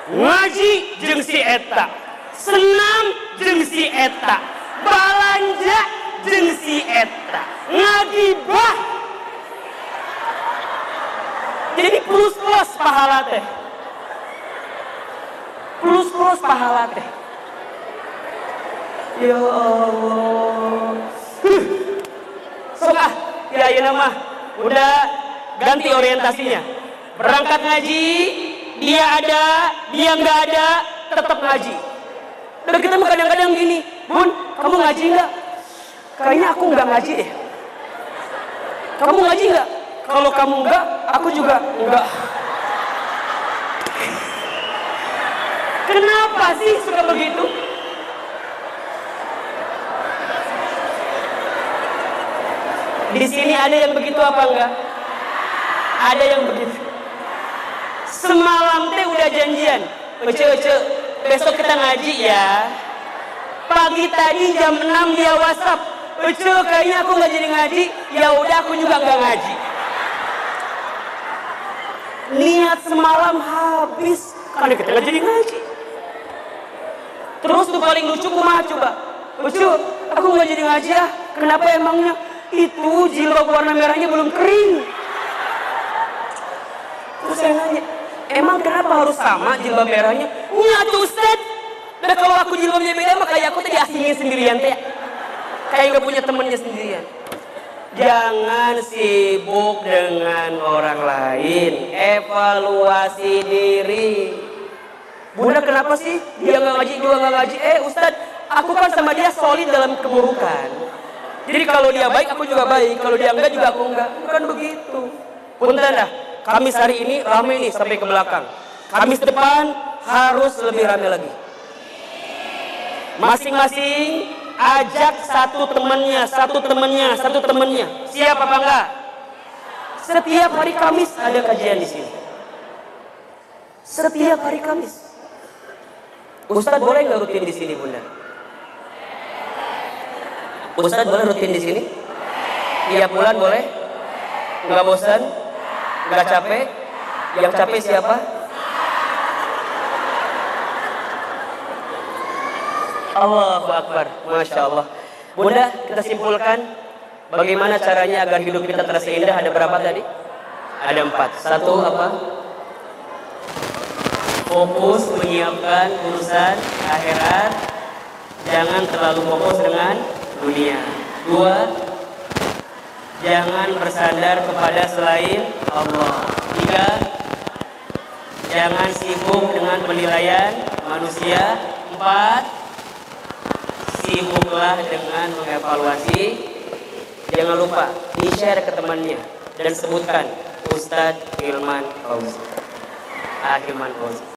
Ngaji jeung si eta, senam jeung si eta, balanja jeung si eta, ngagibah. Jadi plus-plus pahala teh. Plus-plus pahala teh. Ya Allah. Sok ah, ya ayeuna mah udah ganti orientasinya. Berangkat ngaji, dia ada, dia nggak ada, tetap ngaji. Dan kita mah kadang-kadang gini, Bun, kamu ngaji nggak? Kayaknya aku nggak ngaji deh. Kamu ngaji nggak? Kalau kamu nggak, aku juga nggak. Kenapa sih suka begitu? Di sini ada yang begitu apa enggak? Ada yang begitu. Semalam teh udah janjian, ece, besok kita ngaji ya. Pagi tadi jam 6 dia WhatsApp, ece kayaknya aku nggak jadi ngaji. Ya udah aku juga nggak ngaji. Niat semalam habis, karena kita nggak jadi ngaji. Terus tuh paling lucu kumaha coba? Lucu, aku nggak jadi ngaji ya. Kenapa emangnya? Itu jilbab warna merahnya belum kering. Terus saya nanya, emang kenapa harus sama jilbab merahnya? Nyatu Ustaz. Dan kalau aku jilbabnya beda, maka kayak aku tadi asingin sendirian teh. Kayak nggak punya temennya sendirian. Jangan sibuk dengan orang lain. Evaluasi diri. Bunda kenapa sih dia nggak ngaji, juga nggak ngaji? Ustaz, aku kan sama dia solid dalam keburukan. Jadi kalau dia baik, aku juga baik. Kalau dia enggak, juga aku enggak. Bukan begitu. Punten dah. Kamis hari ini ramai nih sampai ke belakang. Kamis depan harus lebih ramai lagi. Masing-masing ajak satu temannya. Siap apa enggak? Setiap hari Kamis ada kajian di sini. Setiap hari Kamis. Ustadz boleh nggak rutin di sini, Bunda? Ustadz boleh rutin di sini? Tiap bulan boleh? Nggak bosan? Nggak capek? Yang capek siapa? Allahu Akbar, Masya Allah. Bunda, kita simpulkan bagaimana caranya agar hidup kita terasa indah. Ada berapa tadi? Ada 4. Satu apa? Fokus menyiapkan urusan akhirat, jangan terlalu fokus dengan dunia. 2, jangan bersandar kepada selain Allah. 3, jangan sibuk dengan penilaian manusia. 4, sibuklah dengan mengevaluasi. Jangan lupa di-share ke temannya dan sebutkan Ustadz Hilman Fauzi. Hilman Fauzi.